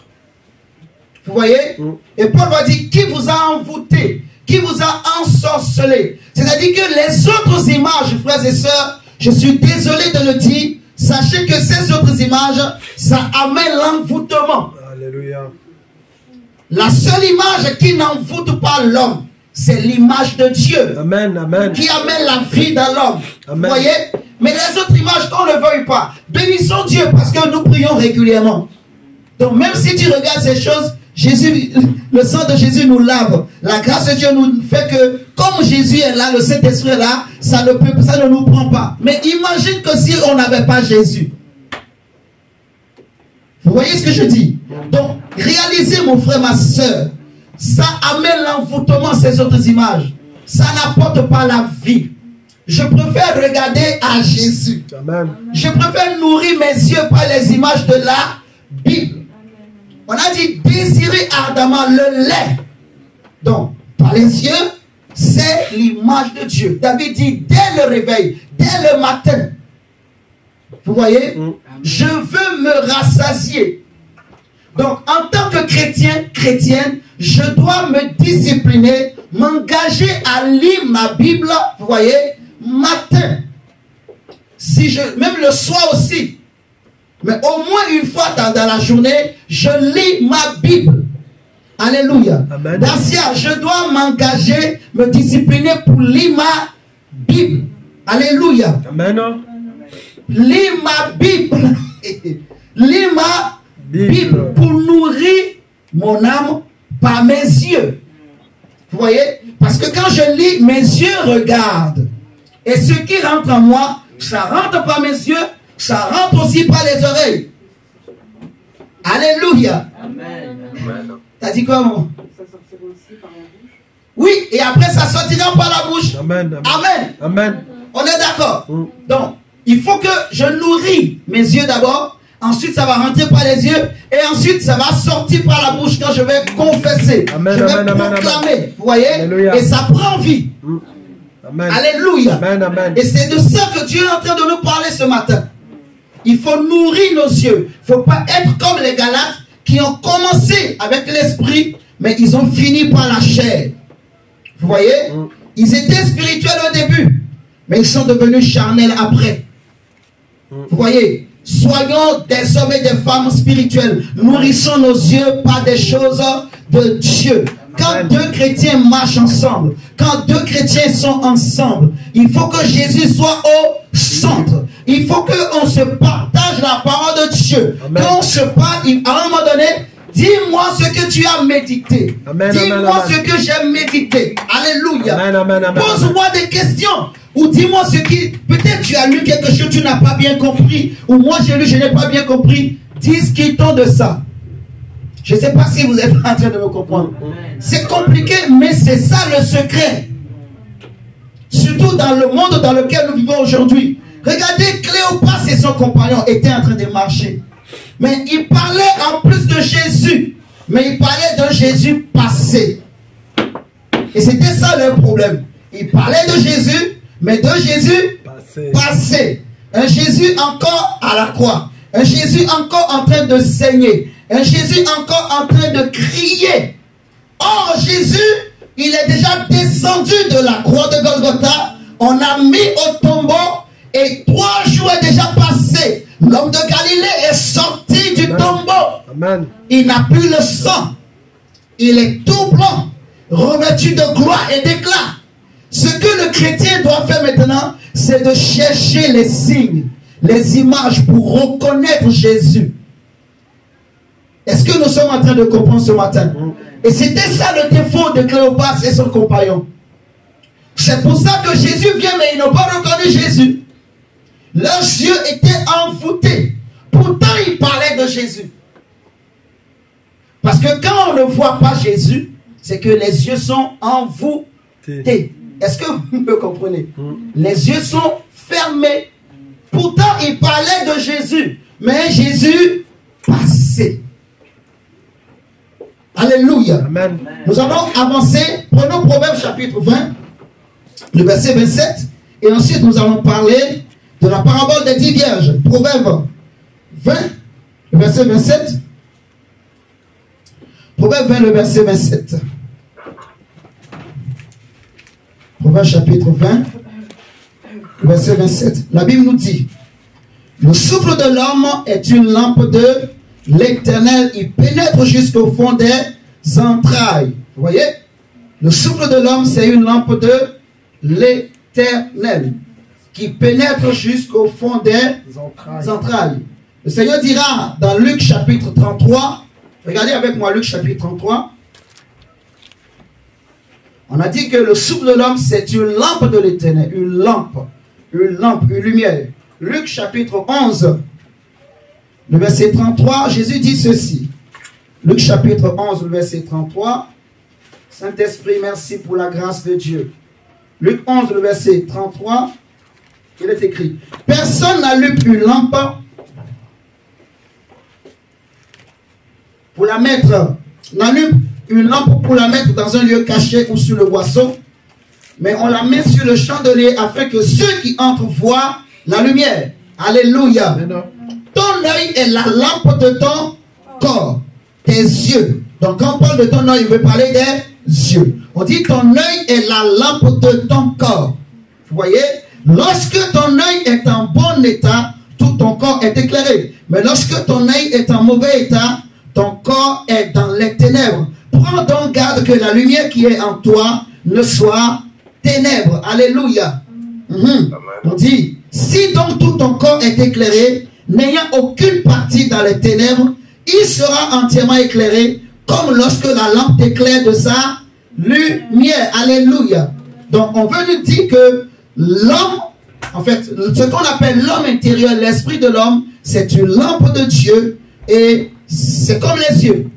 Vous voyez? Et Paul va dire, qui vous a envoûté? Qui vous a ensorcelé? C'est-à-dire que les autres images, frères et sœurs, je suis désolé de le dire, sachez que ces autres images, ça amène l'envoûtement. Alléluia. La seule image qui n'envoûte pas l'homme, c'est l'image de Dieu. Amen, amen. Qui amène la vie dans l'homme. Vous Amen. voyez? Mais les autres images, qu'on ne le veuille pas. Bénissons Dieu parce que nous prions régulièrement. Donc même si tu regardes ces choses, Jésus, le sang de Jésus nous lave. La grâce de Dieu nous fait que, comme Jésus est là, le Saint-Esprit est là, ça ne nous prend pas. Mais imagine que si on n'avait pas Jésus. Vous voyez ce que je dis? Donc, réalisez, mon frère, ma soeur, ça amène l'envoûtement, ces autres images. Ça n'apporte pas la vie. Je préfère regarder à Jésus. Amen. Je préfère nourrir mes yeux par les images de la Bible. On a dit désirer ardemment le lait. Donc, par les yeux, c'est l'image de Dieu. David dit dès le réveil, dès le matin. Vous voyez? Je veux me rassasier. Donc, en tant que chrétien, chrétienne, je dois me discipliner, m'engager à lire ma Bible, vous voyez, matin. Même le soir aussi. Mais au moins une fois dans la journée, je lis ma Bible. Alléluia. Amen. Dacia, je dois m'engager, me discipliner pour lire ma Bible. Alléluia. Amen. Lis ma Bible. Lis ma Bible pour nourrir mon âme par mes yeux. Vous voyez? Parce que quand je lis, mes yeux regardent. Et ce qui rentre en moi, ça rentre par mes yeux, ça rentre aussi par les oreilles. Alléluia. Amen. T'as dit quoi, mon? Ça sortira aussi par la bouche. Oui, et après ça sortira par la bouche. Amen. Amen. Amen. On est d'accord? Donc, il faut que je nourris mes yeux d'abord. Ensuite, ça va rentrer par les yeux. Et ensuite, ça va sortir par la bouche quand je vais confesser. Amen, je vais amen, amen, proclamer. amen. Vous voyez? Alléluia. Et ça prend vie. Amen. Alléluia. Amen, amen. Et c'est de ça que Dieu est en train de nous parler ce matin. Il faut nourrir nos yeux. Il ne faut pas être comme les Galates qui ont commencé avec l'esprit, mais ils ont fini par la chair. Vous voyez? Ils étaient spirituels au début, mais ils sont devenus charnels après. Vous voyez, soyons des hommes et des femmes spirituels. Nourrissons nos yeux par des choses de Dieu. Quand deux chrétiens marchent ensemble, quand deux chrétiens sont ensemble, il faut que Jésus soit au centre. Il faut qu'on se partage la parole de Dieu. Quand on se parle, à un moment donné, dis-moi ce que tu as médité. Dis-moi ce que j'ai médité. Alléluia. Pose-moi des questions. Ou dis-moi ce qui... Peut-être tu as lu quelque chose que tu n'as pas bien compris. Ou moi j'ai lu, je n'ai pas bien compris. Discutons de ça. Je ne sais pas si vous êtes en train de me comprendre. C'est compliqué, mais c'est ça le secret. Surtout dans le monde dans lequel nous vivons aujourd'hui. Regardez, Cléopas et son compagnon étaient en train de marcher. Mais il parlait en plus de Jésus. Mais il parlait d'un Jésus passé. Et c'était ça le problème. Il parlait de Jésus, mais de Jésus passé. Un Jésus encore à la croix. Un Jésus encore en train de saigner. Un Jésus encore en train de crier. Or, Jésus, il est déjà descendu de la croix de Golgotha. On a mis au tombeau et 3 jours est déjà passé. L'homme de Galilée est sorti du tombeau. Amen. Il n'a plus le sang. Il est tout blanc, revêtu de gloire et d'éclat. Ce que le chrétien doit faire maintenant, c'est de chercher les signes, les images pour reconnaître Jésus. Est-ce que nous sommes en train de comprendre ce matin? Et c'était ça le défaut de Cléopas et son compagnon. C'est pour ça que Jésus vient, mais ils n'ont pas reconnu Jésus. Leurs yeux étaient envoûtés. Pourtant, ils parlaient de Jésus. Parce que quand on ne voit pas Jésus, c'est que les yeux sont envoûtés. Est-ce que vous me comprenez? Les yeux sont fermés. Pourtant, ils parlaient de Jésus. Mais Jésus passait. Alléluia. Amen. Nous allons avancer. Prenons Proverbe chapitre 20, le verset 27. Et ensuite, nous allons parler de la parabole des 10 vierges. Proverbe 20, le verset 27. Proverbe 20, le verset 27. Proverbe chapitre 20, le verset 27. La Bible nous dit: le souffle de l'homme est une lampe de l'Éternel. Il pénètre jusqu'au fond des entrailles. Vous voyez? Le souffle de l'homme, c'est une lampe de l'Éternel qui pénètre jusqu'au fond des entrailles. Le Seigneur dira dans Luc chapitre 33, regardez avec moi Luc chapitre 33. On a dit que le souffle de l'homme, c'est une lampe de l'Éternel. Une lampe, une lumière. Luc chapitre 11, le verset 33, Jésus dit ceci. Luc chapitre 11, le verset 33. Saint-Esprit, merci pour la grâce de Dieu. Luc 11, le verset 33, il est écrit: personne n'allume une lampe pour la mettre, n'allume une lampe pour la mettre dans un lieu caché ou sur le boisseau, mais on la met sur le chandelier afin que ceux qui entrent voient la lumière. Alléluia. Ton œil est la lampe de ton corps, tes yeux. Donc quand on parle de ton œil, il veut parler des yeux. On dit ton œil est la lampe de ton corps. Vous voyez? Lorsque ton œil est en bon état, tout ton corps est éclairé. Mais lorsque ton œil est en mauvais état, ton corps est dans les ténèbres. Prends donc garde que la lumière qui est en toi ne soit ténèbres. Alléluia. On dit, si donc tout ton corps est éclairé, n'ayant aucune partie dans les ténèbres, il sera entièrement éclairé, comme lorsque la lampe éclaire de sa lumière. Alléluia. Donc on veut nous dire que l'homme, en fait, ce qu'on appelle l'homme intérieur, l'esprit de l'homme, c'est une lampe de Dieu et c'est comme les yeux.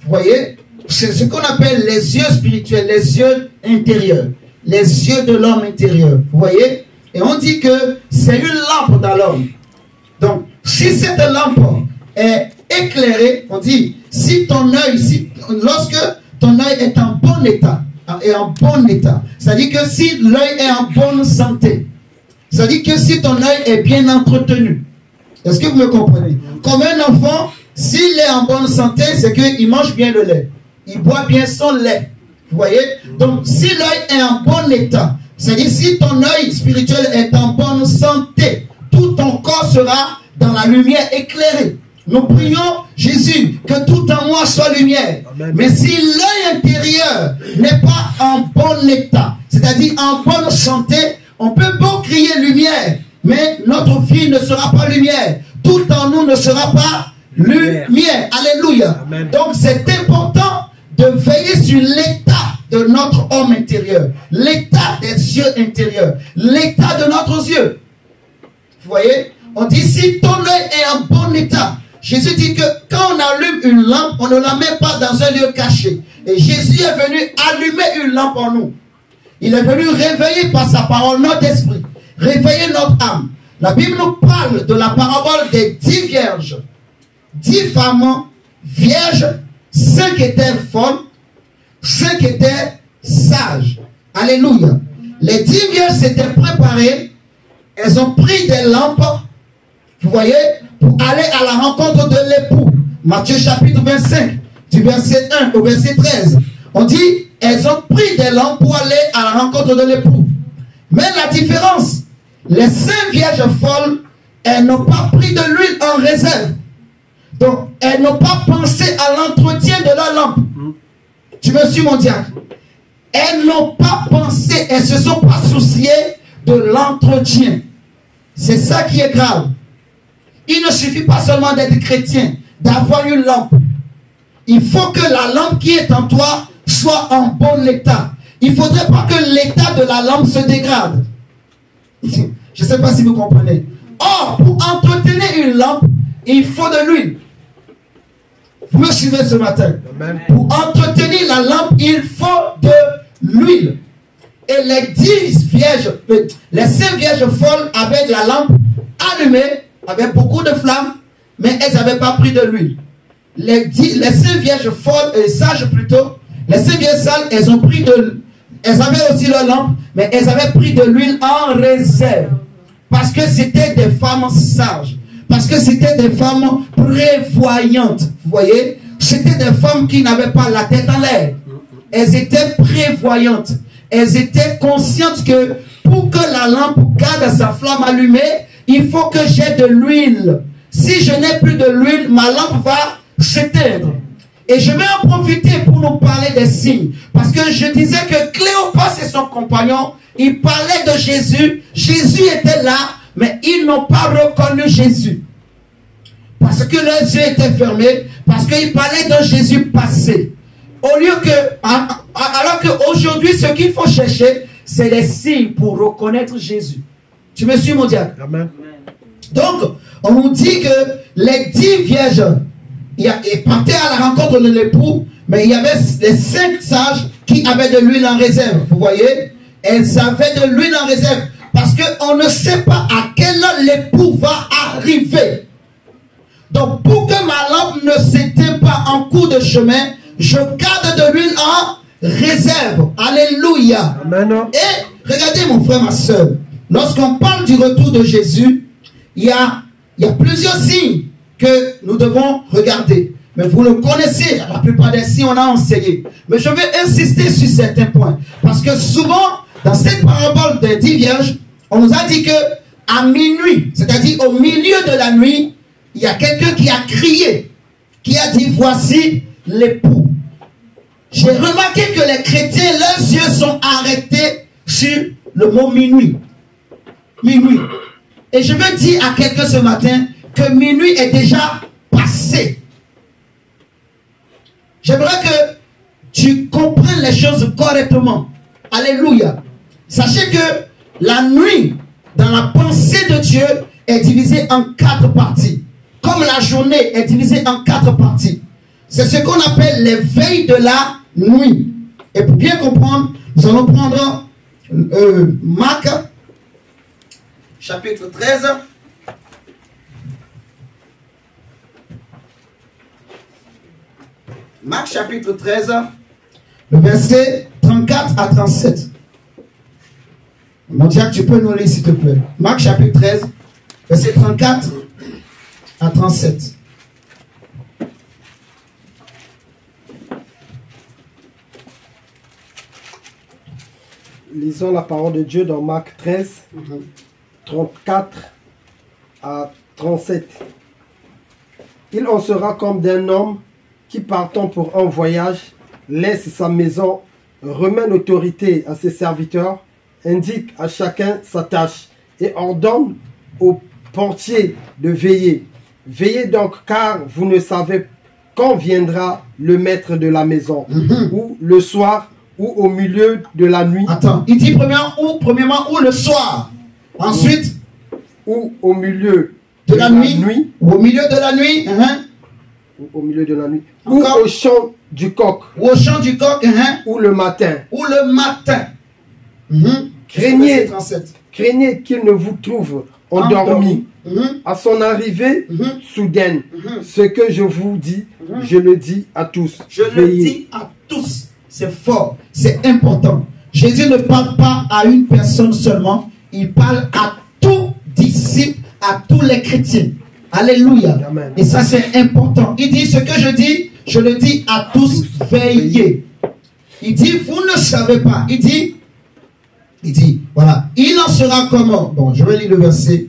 Vous voyez? C'est ce qu'on appelle les yeux spirituels, les yeux intérieurs, les yeux de l'homme intérieur. Vous voyez? Et on dit que c'est une lampe dans l'homme. Donc, si cette lampe est éclairée, on dit, si ton œil, lorsque ton œil est en bon état, c'est-à-dire que si l'œil est en bonne santé, c'est-à-dire que si ton œil est bien entretenu, est-ce que vous me comprenez? Comme un enfant, s'il est en bonne santé, c'est qu'il mange bien le lait, il boit bien son lait. Vous voyez? Donc, si l'œil est en bon état, c'est-à-dire si ton œil spirituel est en bonne santé, tout ton corps sera dans la lumière éclairée. Nous prions, Jésus, que tout en moi soit lumière. Amen. Mais si l'œil intérieur n'est pas en bon état, c'est-à-dire en bonne santé, on peut beau crier lumière, mais notre vie ne sera pas lumière. Tout en nous ne sera pas lumière. Alléluia. Amen. Donc c'est important de veiller sur l'état de notre homme intérieur, l'état des yeux intérieurs, l'état de notre yeux. Vous voyez? On dit si ton œil est en bon état. Jésus dit que quand on allume une lampe, on ne la met pas dans un lieu caché. Et Jésus est venu allumer une lampe en nous. Il est venu réveiller par sa parole notre esprit, réveiller notre âme. La Bible nous parle de la parabole des 10 vierges. 10 femmes vierges, 5 étaient folles, 5 étaient sages. Alléluia. Les 10 vierges s'étaient préparées, elles ont pris des lampes, vous voyez, pour aller à la rencontre de l'époux. Matthieu chapitre 25, du verset 1 au verset 13. On dit, elles ont pris des lampes pour aller à la rencontre de l'époux. Mais la différence, les 5 vierges folles, elles n'ont pas pris de l'huile en réserve. Donc, elles n'ont pas pensé à l'entretien de la lampe. Tu me suis, mon diacre? Elles n'ont pas pensé, elles ne se sont pas souciées de l'entretien. C'est ça qui est grave. Il ne suffit pas seulement d'être chrétien, d'avoir une lampe. Il faut que la lampe qui est en toi soit en bon état. Il ne faudrait pas que l'état de la lampe se dégrade. Je ne sais pas si vous comprenez. Or, pour entretenir une lampe, il faut de l'huile. Vous me suivez ce matin? Amen. Pour entretenir la lampe, il faut de l'huile. Et les 10 vierges, les 5 vierges folles avaient la lampe allumée, avec beaucoup de flammes, mais elles n'avaient pas pris de l'huile. Les 5 vierges folles, sages plutôt, les 5 vierges sages, elles avaient aussi leur lampe, mais elles avaient pris de l'huile en réserve. Parce que c'était des femmes sages. Parce que c'était des femmes prévoyantes. Vous voyez? C'était des femmes qui n'avaient pas la tête en l'air. Elles étaient prévoyantes. Elles étaient conscientes que pour que la lampe garde sa flamme allumée, il faut que j'ai de l'huile. Si je n'ai plus de l'huile, ma lampe va s'éteindre. Et je vais en profiter pour nous parler des signes. Parce que je disais que Cléopas et son compagnon, ils parlaient de Jésus. Jésus était là, mais ils n'ont pas reconnu Jésus. Parce que leurs yeux étaient fermés, parce qu'ils parlaient d'un Jésus passé. Au lieu que, alors qu'aujourd'hui, ce qu'il faut chercher, c'est les signes pour reconnaître Jésus. Tu me suis, mon diable? Amen. Donc, on nous dit que les 10 vierges partaient à la rencontre de l'époux, mais il y avait les 5 sages qui avaient de l'huile en réserve. Vous voyez? Elles avaient de l'huile en réserve. Parce qu'on ne sait pas à quelle heure l'époux va arriver. Donc, pour que ma lampe ne s'éteigne pas en cours de chemin, je garde de l'huile en réserve. Alléluia. Amen. Et regardez, mon frère, ma soeur, lorsqu'on parle du retour de Jésus, il y a plusieurs signes que nous devons regarder. Mais vous le connaissez, la plupart des signes, on a enseigné. Mais je vais insister sur certains points. Parce que souvent, dans cette parabole des 10 vierges, on nous a dit que à minuit, c'est-à-dire au milieu de la nuit, il y a quelqu'un qui a crié, qui a dit, voici l'époux. J'ai remarqué que les chrétiens, leurs yeux sont arrêtés sur le mot minuit. Minuit. Et je veux dire à quelqu'un ce matin que minuit est déjà passé. J'aimerais que tu comprennes les choses correctement. Alléluia. Sachez que la nuit, dans la pensée de Dieu, est divisée en 4 parties. Comme la journée est divisée en 4 parties. C'est ce qu'on appelle les veilles de la nuit. Et pour bien comprendre, nous allons prendre Marc, chapitre 13. Marc, chapitre 13, le verset 34 à 37. Mon diacre, tu peux nous lire, s'il te plaît. Marc, chapitre 13, verset 34 à 37. Lisons la parole de Dieu dans Marc 13, 34 à 37. Il en sera comme d'un homme qui, partant pour un voyage, laisse sa maison, remet l'autorité à ses serviteurs, indique à chacun sa tâche et ordonne au portier de veiller. Veillez donc, car vous ne savez quand viendra le maître de la maison, ou le soir, ou au milieu de la nuit. Attends, il dit premièrement, ou le soir. Ensuite, ou au milieu de la nuit. Ou au milieu de la nuit. Ou au milieu de la nuit. Encore. Ou au chant du coq. Ou au chant du coq. Ou le matin. Ou le matin. Craignez qu'il ne vous trouve endormi à son arrivée soudaine. Ce que je vous dis, je le dis à tous. Je le dis à tous. C'est fort, c'est important. Jésus ne parle pas à une personne seulement, il parle à tout disciple, à tous les chrétiens. Alléluia. Amen. Et ça c'est important. Il dit, ce que je dis, je le dis à tous, veillez. Il dit, vous ne savez pas. Il dit, voilà, il en sera comment? Bon, je vais lire le verset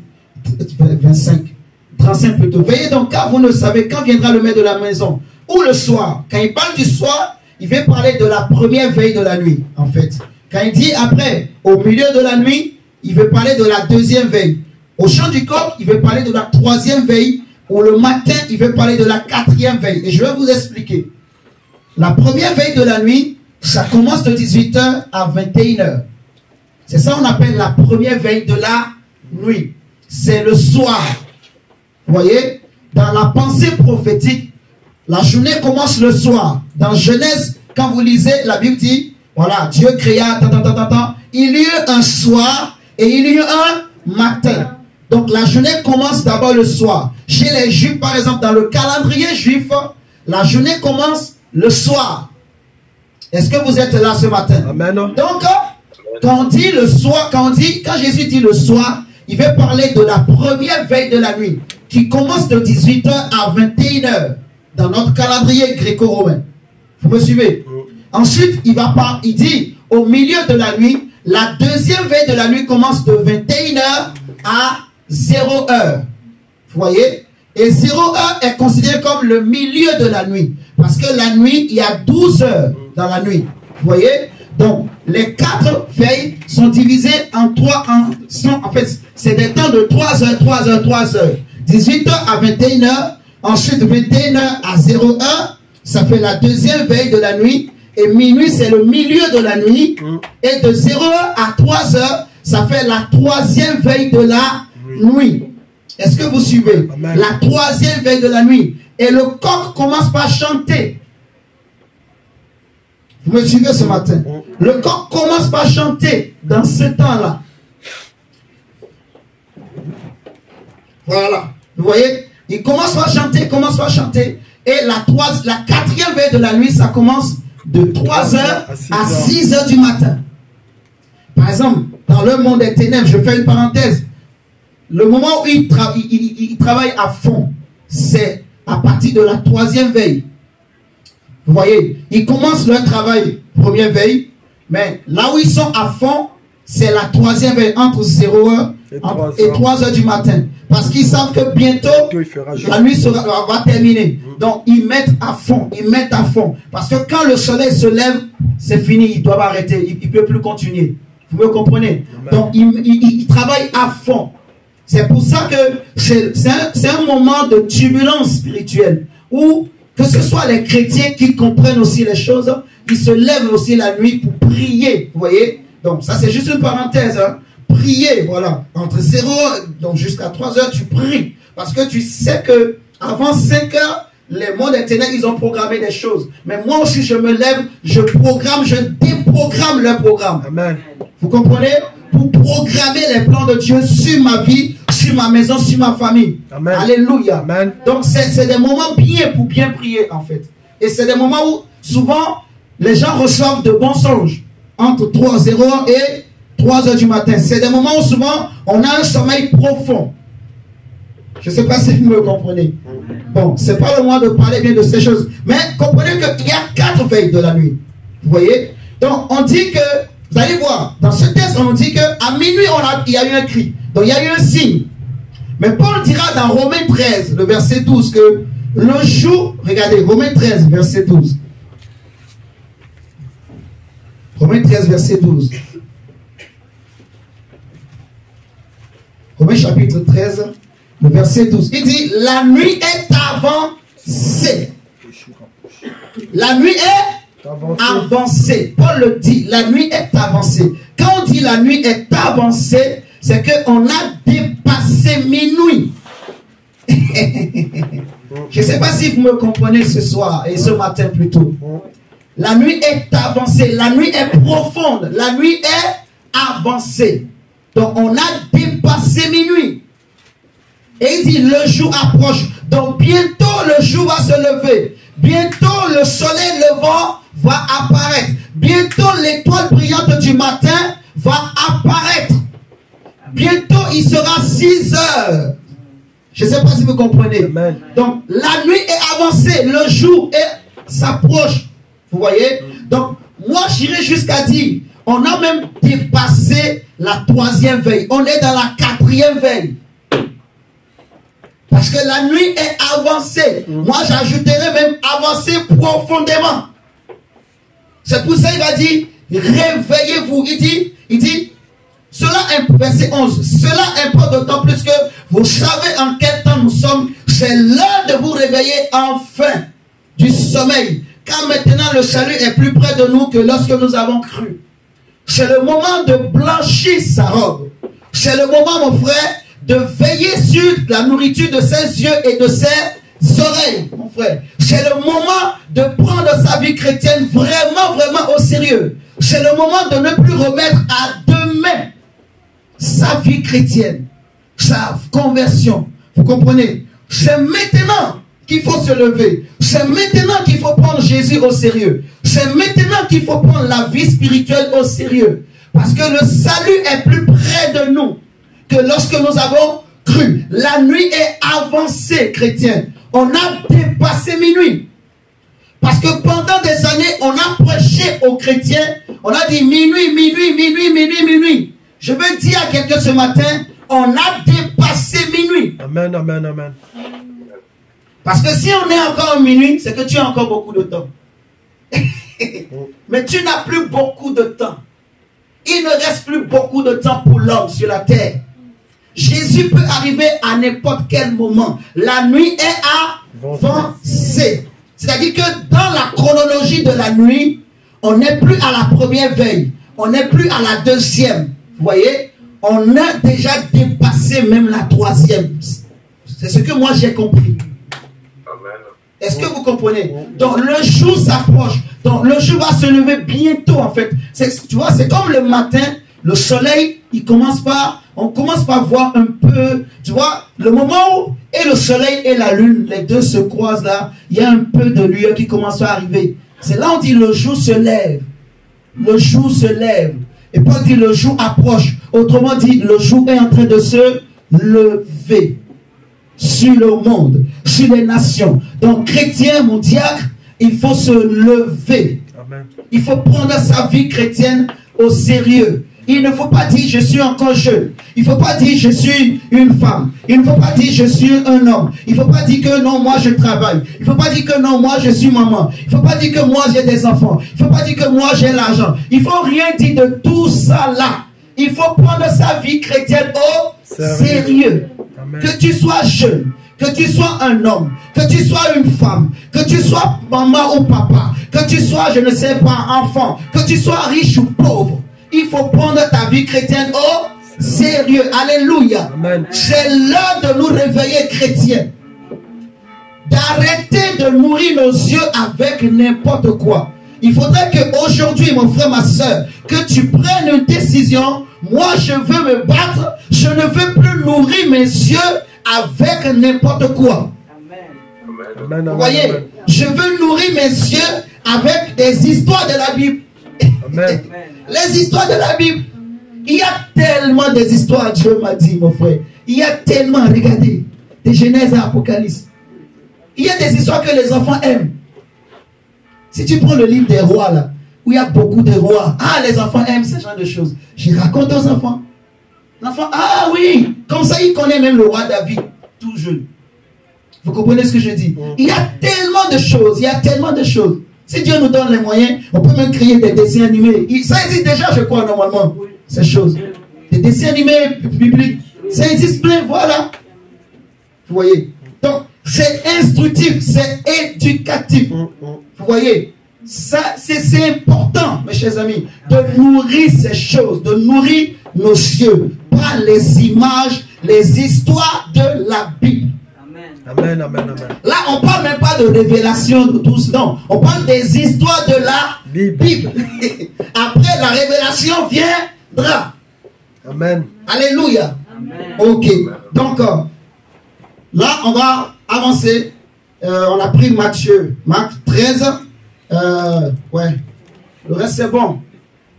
35 plutôt. Veillez donc, car vous ne savez quand viendra le maître de la maison, ou le soir. Quand il parle du soir, il veut parler de la première veille de la nuit, en fait. Quand il dit après, au milieu de la nuit, il veut parler de la deuxième veille. Au chant du coq, il veut parler de la troisième veille. Ou le matin, il veut parler de la quatrième veille. Et je vais vous expliquer. La première veille de la nuit, ça commence de 18h à 21h. C'est ça qu'on appelle la première veille de la nuit. C'est le soir. Vous voyez, dans la pensée prophétique, la journée commence le soir. Dans Genèse, quand vous lisez, la Bible dit, voilà, Dieu créa, il y eut un soir et il y eut un matin. Donc la journée commence d'abord le soir. Chez les Juifs, par exemple, dans le calendrier juif, la journée commence le soir. Est-ce que vous êtes là ce matin? Amen. Donc, quand on dit le soir, quand Jésus dit le soir, il veut parler de la première veille de la nuit, qui commence de 18h à 21h. Dans notre calendrier gréco-romain. Vous me suivez? Ensuite, il dit, au milieu de la nuit, la deuxième veille de la nuit commence de 21h à 0h. Vous voyez? Et 0h est considéré comme le milieu de la nuit. Parce que la nuit, il y a 12 heures dans la nuit. Vous voyez? Donc, les 4 veilles sont divisées en 3. En fait, c'est des temps de 3 heures, 3 heures, 3 heures. 18h à 21h. Ensuite, 21h à 0h, ça fait la deuxième veille de la nuit. Et minuit, c'est le milieu de la nuit. Et de 0h à 3h, ça fait la troisième veille de la nuit. Est-ce que vous suivez? Amen. La troisième veille de la nuit. Et le coq commence par chanter. Vous me suivez ce matin? Le coq commence par chanter dans ce temps-là. Voilà. Vous voyez? Il commence par chanter, et la quatrième veille de la nuit, ça commence de 3h à 6h du matin. Par exemple, dans le monde des ténèbres, je fais une parenthèse, le moment où il travaille à fond, c'est à partir de la troisième veille. Vous voyez, ils commencent leur travail, première veille, mais là où ils sont à fond, c'est la troisième veille, entre 0h et 3h du matin. Parce qu'ils savent que bientôt, la nuit va terminer. Donc, ils mettent à fond. Parce que quand le soleil se lève, c'est fini. Ils doivent arrêter. Ils ne peuvent plus continuer. Vous me comprenez? Donc, ils travaillent à fond. C'est pour ça que c'est un moment de turbulence spirituelle. Où, que ce soit les chrétiens qui comprennent aussi les choses, ils se lèvent aussi la nuit pour prier. Vous voyez? Donc, ça, c'est juste une parenthèse. Prier, voilà. Entre 0 donc jusqu'à 3 heures, tu pries. Parce que tu sais que avant 5 heures, les mondes des ténèbres, ils ont programmé des choses. Mais moi aussi, je me lève, je déprogramme leur programme. Amen. Vous comprenez? Pour programmer les plans de Dieu sur ma vie, sur ma maison, sur ma famille. Amen. Alléluia. Amen. Donc, c'est des moments pour bien prier, en fait. Et c'est des moments où, souvent, les gens reçoivent de bons songes. Entre 0 et 3 heures du matin. C'est des moments où souvent on a un sommeil profond. Je ne sais pas si vous me comprenez. Bon, c'est pas le moment de parler bien de ces choses. Mais comprenez qu'il y a 4 veilles de la nuit. Vous voyez? Donc on dit que Vous allez voir, dans ce texte, on nous dit qu'à minuit, il y a eu un cri. Donc il y a eu un signe. Mais Paul dira dans Romains 13, le verset 12, que le jour, regardez, Romains 13, verset 12. Romains 13, verset 12. Romains chapitre 13, le verset 12. Il dit, la nuit est avancée. La nuit est avancée. Paul le dit, la nuit est avancée. Quand on dit la nuit est avancée, c'est qu'on a dépassé minuit. Je ne sais pas si vous me comprenez ce soir et ce matin plutôt. La nuit est avancée, la nuit est profonde, la nuit est avancée. Donc on a dépassé minuit. Et il dit le jour approche. Donc bientôt le jour va se lever. Bientôt le soleil levant va apparaître. Bientôt l'étoile brillante du matin va apparaître. Bientôt il sera 6 heures. Je ne sais pas si vous comprenez. Amen. Donc la nuit est avancée, le jour s'approche. Vous voyez? Donc moi j'irai jusqu'à dire, on a même dépassé la 3e veille. On est dans la 4e veille. Parce que la nuit est avancée. Moi j'ajouterais même avancée profondément. C'est pour ça qu'il va dire, réveillez-vous. Il dit, cela, verset 11, cela importe d'autant plus que vous savez en quel temps nous sommes. C'est l'heure de vous réveiller enfin du sommeil. Car maintenant le salut est plus près de nous que lorsque nous avons cru. C'est le moment de blanchir sa robe. C'est le moment, mon frère, de veiller sur la nourriture de ses yeux et de ses oreilles, mon frère. C'est le moment de prendre sa vie chrétienne vraiment, vraiment au sérieux. C'est le moment de ne plus remettre à demain sa vie chrétienne, sa conversion. Vous comprenez? C'est maintenant qu'il faut se lever. C'est maintenant qu'il faut prendre Jésus au sérieux. C'est maintenant qu'il faut prendre la vie spirituelle au sérieux. Parce que le salut est plus près de nous que lorsque nous avons cru. La nuit est avancée, chrétien. On a dépassé minuit. Parce que pendant des années, on a prêché aux chrétiens. On a dit minuit, minuit, minuit, minuit, minuit. Je veux dire à quelqu'un ce matin, on a dépassé minuit. Amen, amen, amen. Parce que si on est encore en minuit, c'est que tu as encore beaucoup de temps. Mais tu n'as plus beaucoup de temps. Il ne reste plus beaucoup de temps pour l'homme sur la terre. Jésus peut arriver à n'importe quel moment. La nuit est avancée. C'est-à-dire que dans la chronologie de la nuit, on n'est plus à la première veille. On n'est plus à la 2e. Vous voyez? On a déjà dépassé même la 3e. C'est ce que moi j'ai compris. Est-ce que vous comprenez? Donc le jour s'approche. Donc le jour va se lever bientôt en fait. Tu vois, c'est comme le matin, le soleil, on commence par voir un peu, tu vois, le moment où et le soleil et la lune, les deux se croisent là, il y a un peu de lueur qui commence à arriver. C'est là où on dit le jour se lève. Le jour se lève. Et Paul dit le jour approche. Autrement dit, le jour est en train de se lever sur le monde, sur les nations. Donc, chrétien, mon diacre, il faut se lever. Amen. Il faut prendre sa vie chrétienne au sérieux. Il ne faut pas dire je suis encore jeune. Il ne faut pas dire je suis une femme. Il ne faut pas dire je suis un homme. Il ne faut pas dire que non, moi je travaille. Il ne faut pas dire que non, moi je suis maman. Il ne faut pas dire que moi j'ai des enfants. Il ne faut pas dire que moi j'ai l'argent. Il ne faut rien dire de tout ça là. Il faut prendre sa vie chrétienne au sérieux. Amen. Que tu sois jeune, que tu sois un homme, que tu sois une femme, que tu sois maman ou papa, que tu sois, je ne sais pas, enfant, que tu sois riche ou pauvre. Il faut prendre ta vie chrétienne au sérieux. Alléluia. C'est l'heure de nous réveiller chrétiens. D'arrêter de nourrir nos yeux avec n'importe quoi. Il faudrait qu'aujourd'hui, mon frère, ma soeur, que tu prennes une décision. Moi, je veux me battre. Je ne veux plus nourrir mes yeux avec n'importe quoi. Amen. Vous voyez, je veux nourrir mes yeux avec des histoires de la Bible. Amen. Les histoires de la Bible. Il y a tellement des histoires, Dieu m'a dit, mon frère. Il y a tellement, regardez, de Genèse à Apocalypse. Il y a des histoires que les enfants aiment. Si tu prends le livre des rois, là, où où il y a beaucoup de rois. Ah, les enfants aiment ce genre de choses. Je raconte aux enfants. L'enfant, ah oui, comme ça il connaît même le roi David, tout jeune. Vous comprenez ce que je dis? Il y a tellement de choses, il y a tellement de choses. Si Dieu nous donne les moyens, on peut même créer des dessins animés. Ça existe déjà, je crois, normalement, ces choses. Des dessins animés bibliques, ça existe plein, voilà. Vous voyez? Donc, c'est instructif, c'est éducatif. Vous voyez? Ça, c'est important, mes chers amis, de nourrir ces choses, de nourrir nos cieux par les images, les histoires de la Bible. Amen, amen, amen. Là, on ne parle même pas de révélation de tous, non. On parle des histoires de la Bible. Après, la révélation viendra. Amen. Alléluia. Amen. Ok. Donc, là, on va avancer. On a pris Matthieu, Marc 13. Ouais. Le reste, c'est bon.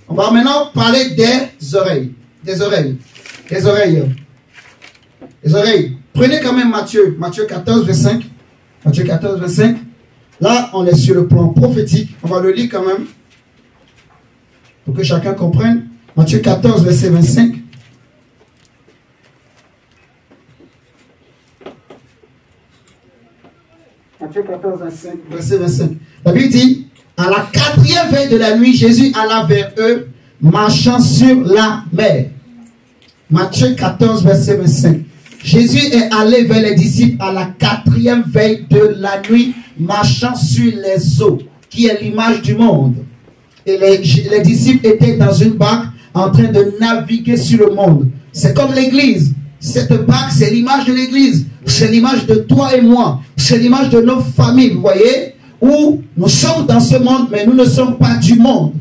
On va maintenant parler des oreilles. Des oreilles. Des oreilles. Les oreilles. Prenez quand même Matthieu 14, verset 5. Matthieu 14, verset 5. Là, on est sur le plan prophétique. On va le lire quand même. Pour que chacun comprenne. Matthieu 14, verset 25. Matthieu 14, verset 25. La Bible dit, à la 4e veille de la nuit, Jésus alla vers eux, marchant sur la mer. Matthieu 14, verset 25. Jésus est allé vers les disciples à la 4e veille de la nuit, marchant sur les eaux, qui est l'image du monde. Et les disciples étaient dans une barque en train de naviguer sur le monde. C'est comme l'église. Cette barque, c'est l'image de l'église. C'est l'image de toi et moi. C'est l'image de nos familles, vous voyez, où nous sommes dans ce monde, mais nous ne sommes pas du monde.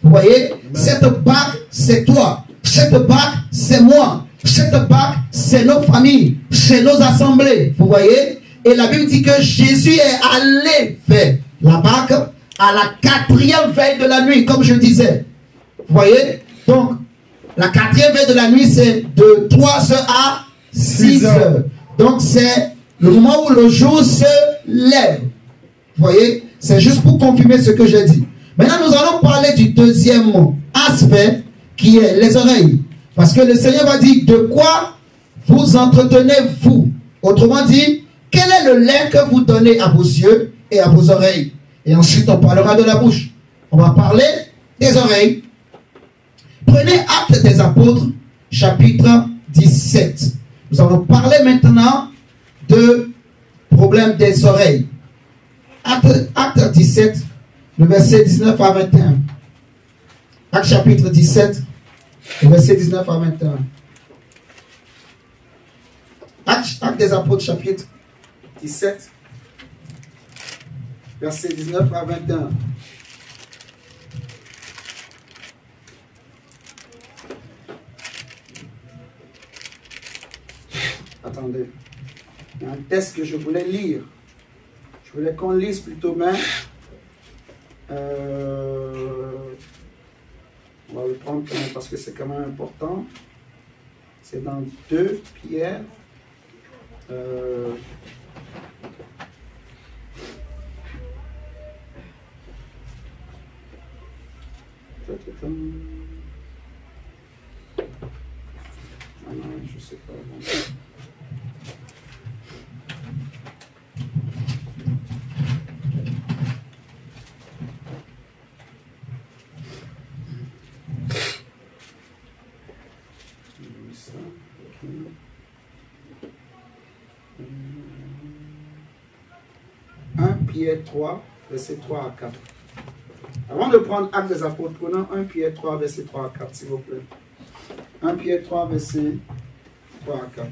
Vous voyez, cette barque, c'est toi. Cette barque, c'est moi. Cette barque, c'est nos familles, c'est nos assemblées. Vous voyez? Et la Bible dit que Jésus est allé vers la barque à la 4e veille de la nuit, comme je disais. Vous voyez? Donc, la 4e veille de la nuit, c'est de 3 heures à 6 heures. Donc, c'est le moment où le jour se lève. Vous voyez? C'est juste pour confirmer ce que j'ai dit. Maintenant, nous allons parler du deuxième aspect, qui est les oreilles. Parce que le Seigneur va dire, de quoi vous entretenez-vous? Autrement dit, quel est le lait que vous donnez à vos yeux et à vos oreilles? Et ensuite, on parlera de la bouche. On va parler des oreilles. Prenez Actes des Apôtres, chapitre 17. Nous allons parler maintenant de problème des oreilles. Actes 17, le verset 19 à 21. Actes chapitre 17, le verset 19 à 21. Actes des Apôtres, chapitre 17, verset 19 à 21. Attendez. Il y a un texte que je voulais lire. Je voulais qu'on lise plutôt, mais on va le prendre quand même parce que c'est quand même important. C'est dans 2 Pierre. Ah non, je sais pas. Pierre 3, verset 3 à 4. Avant de prendre Actes des Apôtres, prenons 1 Pierre 3, verset 3 à 4, s'il vous plaît. 1 Pierre 3, verset 3 à 4.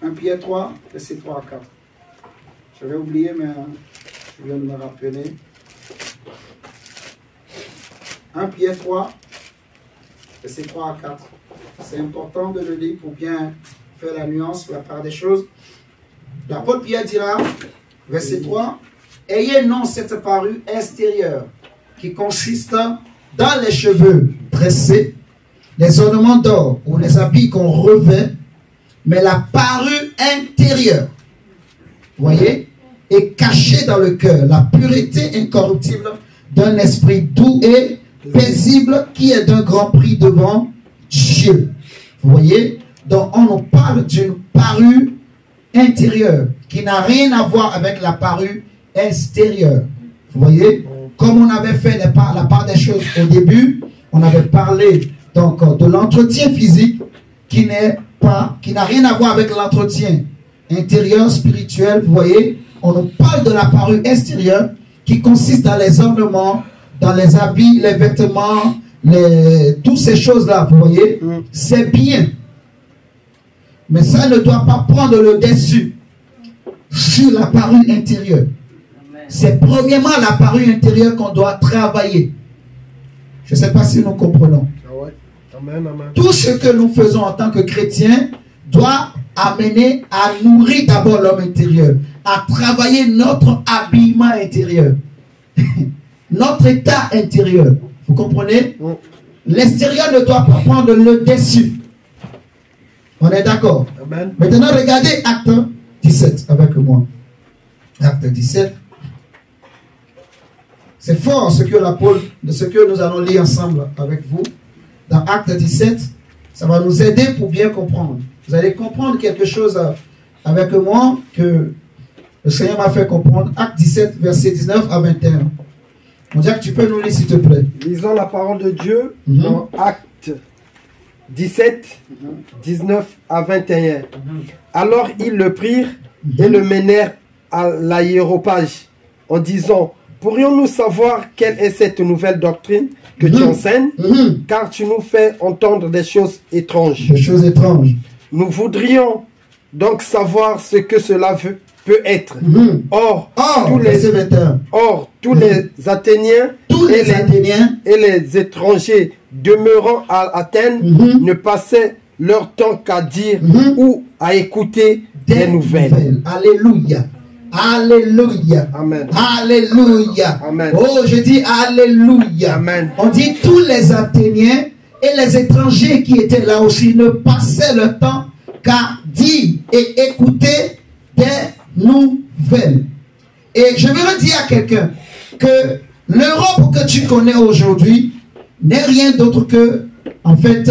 1 Pierre 3, verset 3 à 4. J'avais oublié, mais je viens de me rappeler. 1 Pierre 3, verset 3 à 4. C'est important de le lire pour bien faire la nuance, la part des choses. L'apôtre Pierre dira, verset 3, « Ayez non cette parure extérieure qui consiste dans les cheveux tressés, les ornements d'or ou les habits qu'on revêt, mais la parure intérieure, voyez, est cachée dans le cœur, la pureté incorruptible d'un esprit doux et paisible qui est d'un grand prix devant Dieu. Vous voyez? Donc on nous parle d'une parure intérieure qui n'a rien à voir avec la parure extérieure. Vous voyez? Comme on avait fait la part des choses au début, on avait parlé donc de l'entretien physique qui n'a rien à voir avec l'entretien intérieur, spirituel. Vous voyez? On nous parle de la parure extérieure qui consiste dans les ornements, dans les habits, les vêtements, toutes ces choses-là. Vous voyez? C'est bien. Mais ça ne doit pas prendre le dessus sur la parure intérieure. C'est premièrement la parure intérieure qu'on doit travailler. Je ne sais pas si nous comprenons. Amen, amen. Tout ce que nous faisons en tant que chrétiens doit amener à nourrir d'abord l'homme intérieur, à travailler notre habillement intérieur, notre état intérieur. Vous comprenez? L'extérieur ne doit pas prendre le dessus. On est d'accord? Maintenant, regardez Acte 17 avec moi. Acte 17. C'est fort ce que nous allons lire ensemble avec vous. Dans Acte 17, ça va nous aider pour bien comprendre. Vous allez comprendre quelque chose avec moi que le Seigneur m'a fait comprendre. Acte 17, verset 19 à 21. On dirait que tu peux nous lire s'il te plaît. Lisons la parole de Dieu dans Acte 17, 19 à 21. Alors ils le prirent et le menèrent à l'aéropage en disant: pourrions-nous savoir quelle est cette nouvelle doctrine que tu enseignes, car tu nous fais entendre des choses étranges. Des choses étranges. Nous voudrions donc savoir ce que cela peut être. Or, tous les Athéniens et les étrangers demeurant à Athènes ne passaient leur temps qu'à dire ou à écouter des nouvelles. Alléluia. Alléluia. Amen. Alléluia. Amen. Oh, je dis Alléluia. Amen. On dit tous les Athéniens et les étrangers qui étaient là aussi ne passaient le temps qu'à dire et écouter des nouvelles. Et je veux dire à quelqu'un que l'Europe que tu connais aujourd'hui n'est rien d'autre que, en fait,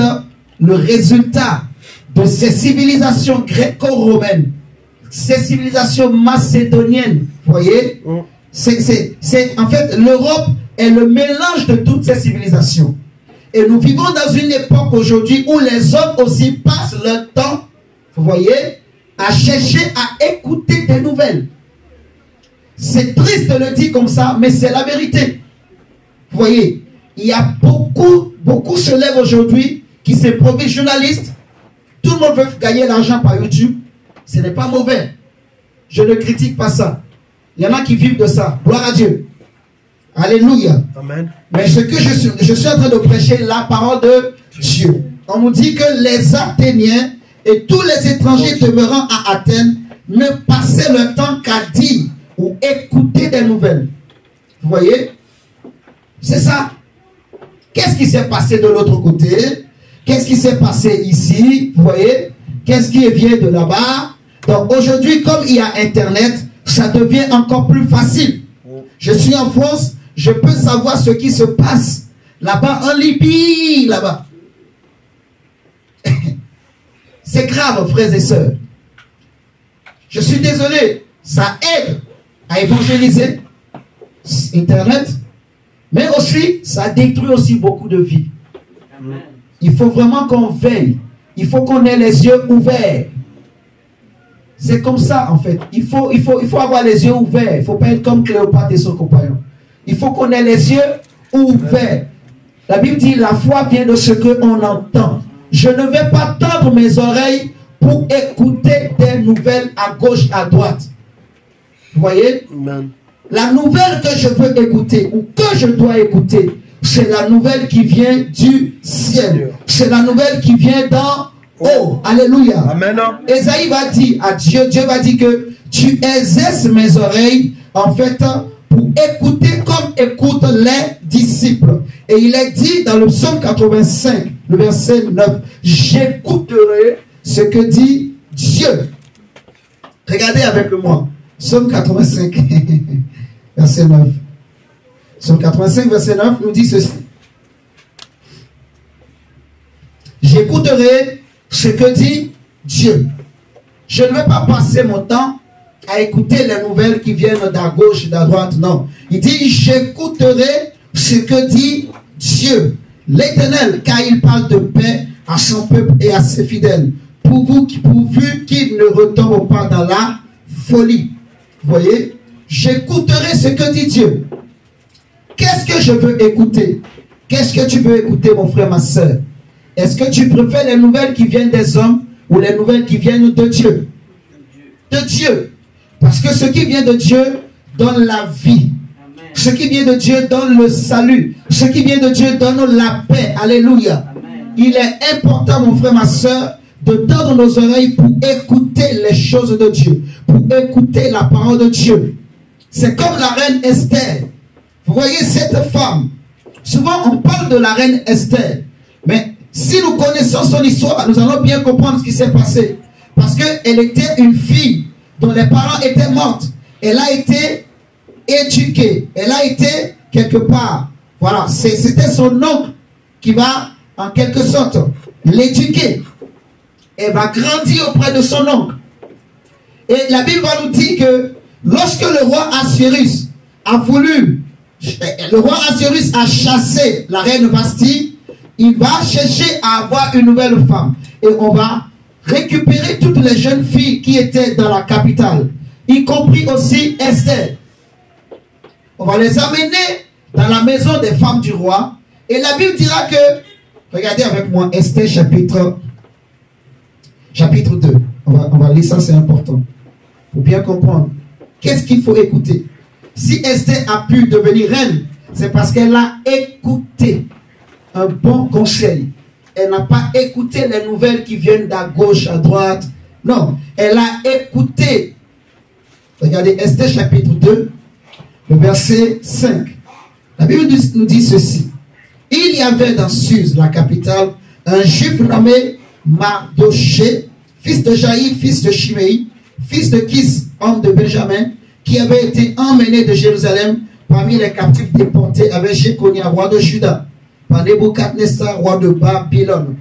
le résultat de ces civilisations gréco-romaines, ces civilisations macédoniennes. Vous voyez? En fait, l'Europe est le mélange de toutes ces civilisations. Et nous vivons dans une époque aujourd'hui où les hommes aussi passent leur temps, vous voyez, à chercher à écouter des nouvelles. C'est triste de le dire comme ça, mais c'est la vérité. Vous voyez, il y a beaucoup se lèvent aujourd'hui qui s'improvisent journalistes. Tout le monde veut gagner l'argent par YouTube. Ce n'est pas mauvais. Je ne critique pas ça. Il y en a qui vivent de ça. Gloire à Dieu. Alléluia. Amen. Mais ce que je suis en train de prêcher, la parole de Dieu. On nous dit que les Athéniens et tous les étrangers demeurant à Athènes ne passaient le temps qu'à dire ou écouter des nouvelles. Vous voyez? C'est ça. Qu'est-ce qui s'est passé de l'autre côté? Qu'est-ce qui s'est passé ici? Vous voyez? Qu'est-ce qui vient de là-bas? Donc aujourd'hui, comme il y a Internet, ça devient encore plus facile. Je suis en France, je peux savoir ce qui se passe là-bas en Libye, là-bas. C'est grave, frères et sœurs. Je suis désolé, ça aide à évangéliser Internet, mais aussi, ça détruit aussi beaucoup de vies. Il faut vraiment qu'on veille. Il faut qu'on ait les yeux ouverts. C'est comme ça, en fait. Il faut avoir les yeux ouverts. Il ne faut pas être comme Cléopâtre et son compagnon. Il faut qu'on ait les yeux ouverts. La Bible dit, la foi vient de ce qu'on entend. Je ne vais pas tendre mes oreilles pour écouter des nouvelles à gauche, à droite. Vous voyez? Amen. La nouvelle que je veux écouter ou que je dois écouter, c'est la nouvelle qui vient du ciel. C'est la nouvelle qui vient d'en haut. Alléluia. Amen. Ésaïe va dire à Dieu, Dieu va dire que tu exerces mes oreilles, en fait, pour écouter comme écoutent les disciples. Et il est dit dans le psaume 85, le verset 9, j'écouterai ce que dit Dieu. Regardez avec moi. Psaume 85, verset 9. Psaume 85, verset 9, nous dit ceci. J'écouterai ce que dit Dieu. Je ne vais pas passer mon temps à écouter les nouvelles qui viennent d'à gauche, d'à droite. Non. Il dit, j'écouterai ce que dit Dieu, l'Éternel, car il parle de paix à son peuple et à ses fidèles, pourvu qu'ils ne retombent pas dans la folie. Vous voyez, j'écouterai ce que dit Dieu. Qu'est-ce que je veux écouter? Qu'est-ce que tu veux écouter, mon frère, ma soeur? Est-ce que tu préfères les nouvelles qui viennent des hommes ou les nouvelles qui viennent de Dieu? De Dieu. Parce que ce qui vient de Dieu donne la vie. Amen. Ce qui vient de Dieu donne le salut. Ce qui vient de Dieu donne la paix. Alléluia. Amen. Il est important, mon frère, ma soeur, de tendre nos oreilles pour écouter les choses de Dieu. Pour écouter la parole de Dieu. C'est comme la reine Esther. Vous voyez cette femme. Souvent, on parle de la reine Esther. Mais si nous connaissons son histoire, nous allons bien comprendre ce qui s'est passé. Parce qu'elle était une fille dont les parents étaient morts. Elle a été éduquée. Elle a été quelque part. Voilà, c'était son oncle qui va, en quelque sorte, l'éduquer. Elle va grandir auprès de son oncle. Et la Bible va nous dire que lorsque le roi Assuérus a voulu, le roi Assuérus a chassé la reine Vasti, il va chercher à avoir une nouvelle femme. Et on va récupérer toutes les jeunes filles qui étaient dans la capitale, y compris aussi Esther. On va les amener dans la maison des femmes du roi. Et la Bible dira que, regardez avec moi, Esther chapitre 2. On va lire ça, c'est important. Pour bien comprendre. Qu'est-ce qu'il faut écouter? Si Esther a pu devenir reine, c'est parce qu'elle a écouté un bon conseil. Elle n'a pas écouté les nouvelles qui viennent d'à gauche, à droite. Non, elle a écouté. Regardez Esther chapitre 2, le verset 5. La Bible nous dit ceci. Il y avait dans Suse, la capitale, un juif nommé Mardoché, fils de Jaïr, fils de Shimei, fils de Kis, homme de Benjamin, qui avait été emmené de Jérusalem parmi les captifs déportés avec Jéconia, roi de Juda, par Nebuchadnezzar, roi de Babylone.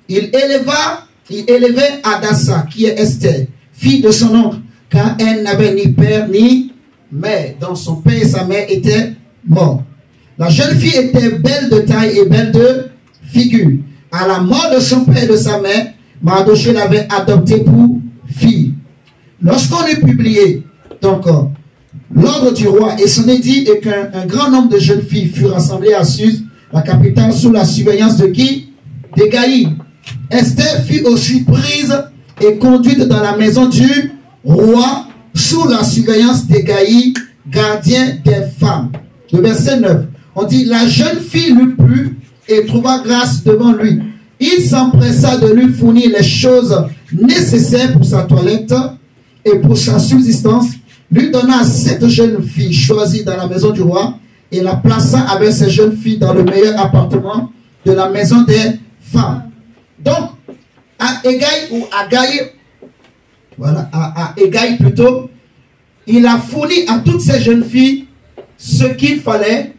Il élevait Adassa, qui est Esther, fille de son oncle, car elle n'avait ni père ni mère, dont son père et sa mère étaient morts. La jeune fille était belle de taille et belle de figure. À la mort de son père et de sa mère, Mardoché l'avait adoptée pour fille. Lorsqu'on eut publié donc l'ordre du roi et son édit et qu'un grand nombre de jeunes filles furent rassemblées à Suse, la capitale, sous la surveillance de qui? D'Hégaï. Esther fut aussi prise et conduite dans la maison du roi sous la surveillance d'Hégaï, gardien des femmes. Le verset 9. On dit, la jeune fille lui plut et trouva grâce devant lui. Il s'empressa de lui fournir les choses nécessaires pour sa toilette et pour sa subsistance, lui donna cette jeune fille choisie dans la maison du roi et la plaça avec ces jeunes filles dans le meilleur appartement de la maison des femmes. Donc, à Hégaï ou à Gaï, voilà, à Hégaï plutôt, il a fourni à toutes ces jeunes filles ce qu'il fallait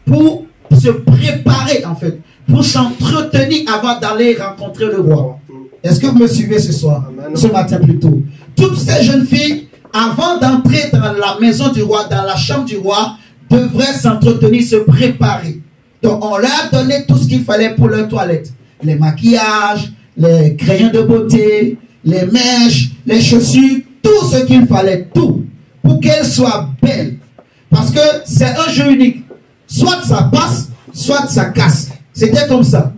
pour se préparer en fait, pour s'entretenir avant d'aller rencontrer le roi. Est-ce que vous me suivez ce soir? Amen. Ce matin plutôt. Toutes ces jeunes filles, avant d'entrer dans la maison du roi, dans la chambre du roi, devraient s'entretenir, se préparer. Donc on leur a donné tout ce qu'il fallait pour leur toilette. Les maquillages, les crayons de beauté, les mèches, les chaussures, tout ce qu'il fallait, tout, pour qu'elles soient belles. Parce que c'est un jeu unique. Soit ça passe, soit ça casse. C'était comme ça.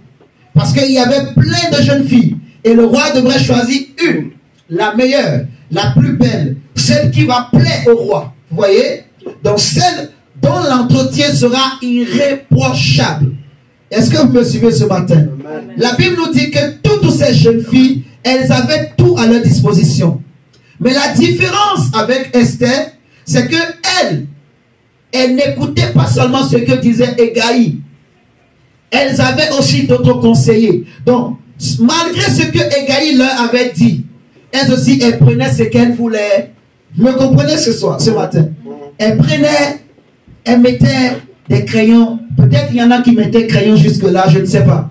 Parce qu'il y avait plein de jeunes filles. Et le roi devrait choisir une, la meilleure, la plus belle, celle qui va plaire au roi. Vous voyez? Donc celle dont l'entretien sera irréprochable. Est-ce que vous me suivez ce matin? Amen. La Bible nous dit que toutes ces jeunes filles, elles avaient tout à leur disposition. Mais la différence avec Esther, c'est que elle n'écoutait pas seulement ce que disait Hégaï. Elles avaient aussi d'autres conseillers. Donc, malgré ce que Hégaï leur avait dit, elles aussi, elles prenaient ce qu'elles voulaient. Vous me comprenez ce soir, ce matin? Elles prenaient elle mettait des crayons. Peut-être il y en a qui mettaient crayons jusque-là, je ne sais pas.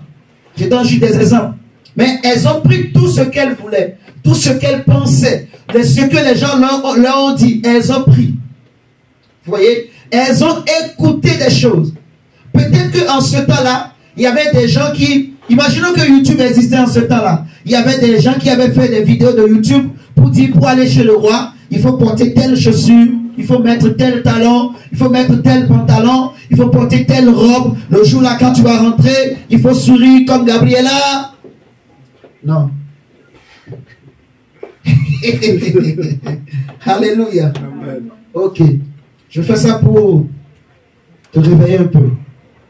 Je donne juste des exemples. Mais elles ont pris tout ce qu'elles voulaient, tout ce qu'elles pensaient, ce que les gens leur ont dit, elles ont pris. Vous voyez? Elles ont écouté des choses. Peut-être qu'en ce temps-là, il y avait des gens qui... Imaginons que YouTube existait en ce temps-là. Il y avait des gens qui avaient fait des vidéos de YouTube pour dire, pour aller chez le roi, il faut porter telle chaussure, il faut mettre tel talon, il faut mettre tel pantalon, il faut porter telle robe. Le jour-là, quand tu vas rentrer, il faut sourire comme Gabriela. Non. Alléluia. Amen. Ok. Je fais ça pour te réveiller un peu.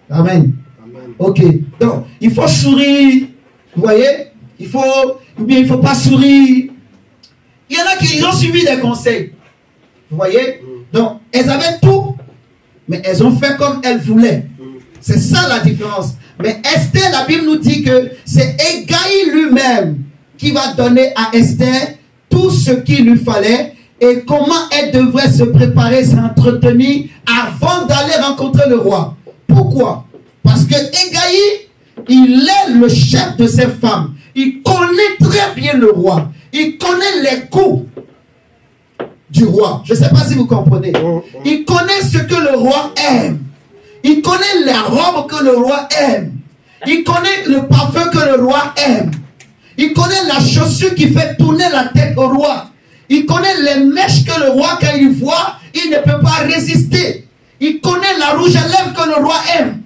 Amen. Amen. Ok. Donc, il faut sourire. Vous voyez? Il faut, ou bien il ne faut pas sourire. Il y en a qui ont suivi des conseils. Vous voyez? Donc, elles avaient tout, mais elles ont fait comme elles voulaient. C'est ça la différence. Mais Esther, la Bible nous dit que c'est Hégaï lui-même qui va donner à Esther tout ce qu'il lui fallait et comment elle devrait se préparer, s'entretenir avant d'aller rencontrer le roi. Pourquoi? Parce que Hégaï, il est le chef de ses femmes. Il connaît très bien le roi. Il connaît les goûts du roi. Je ne sais pas si vous comprenez. Il connaît ce que le roi aime. Il connaît la robe que le roi aime. Il connaît le parfum que le roi aime. Il connaît la chaussure qui fait tourner la tête au roi. Il connaît les mèches que le roi, quand il voit, il ne peut pas résister. Il connaît la rouge à lèvres que le roi aime.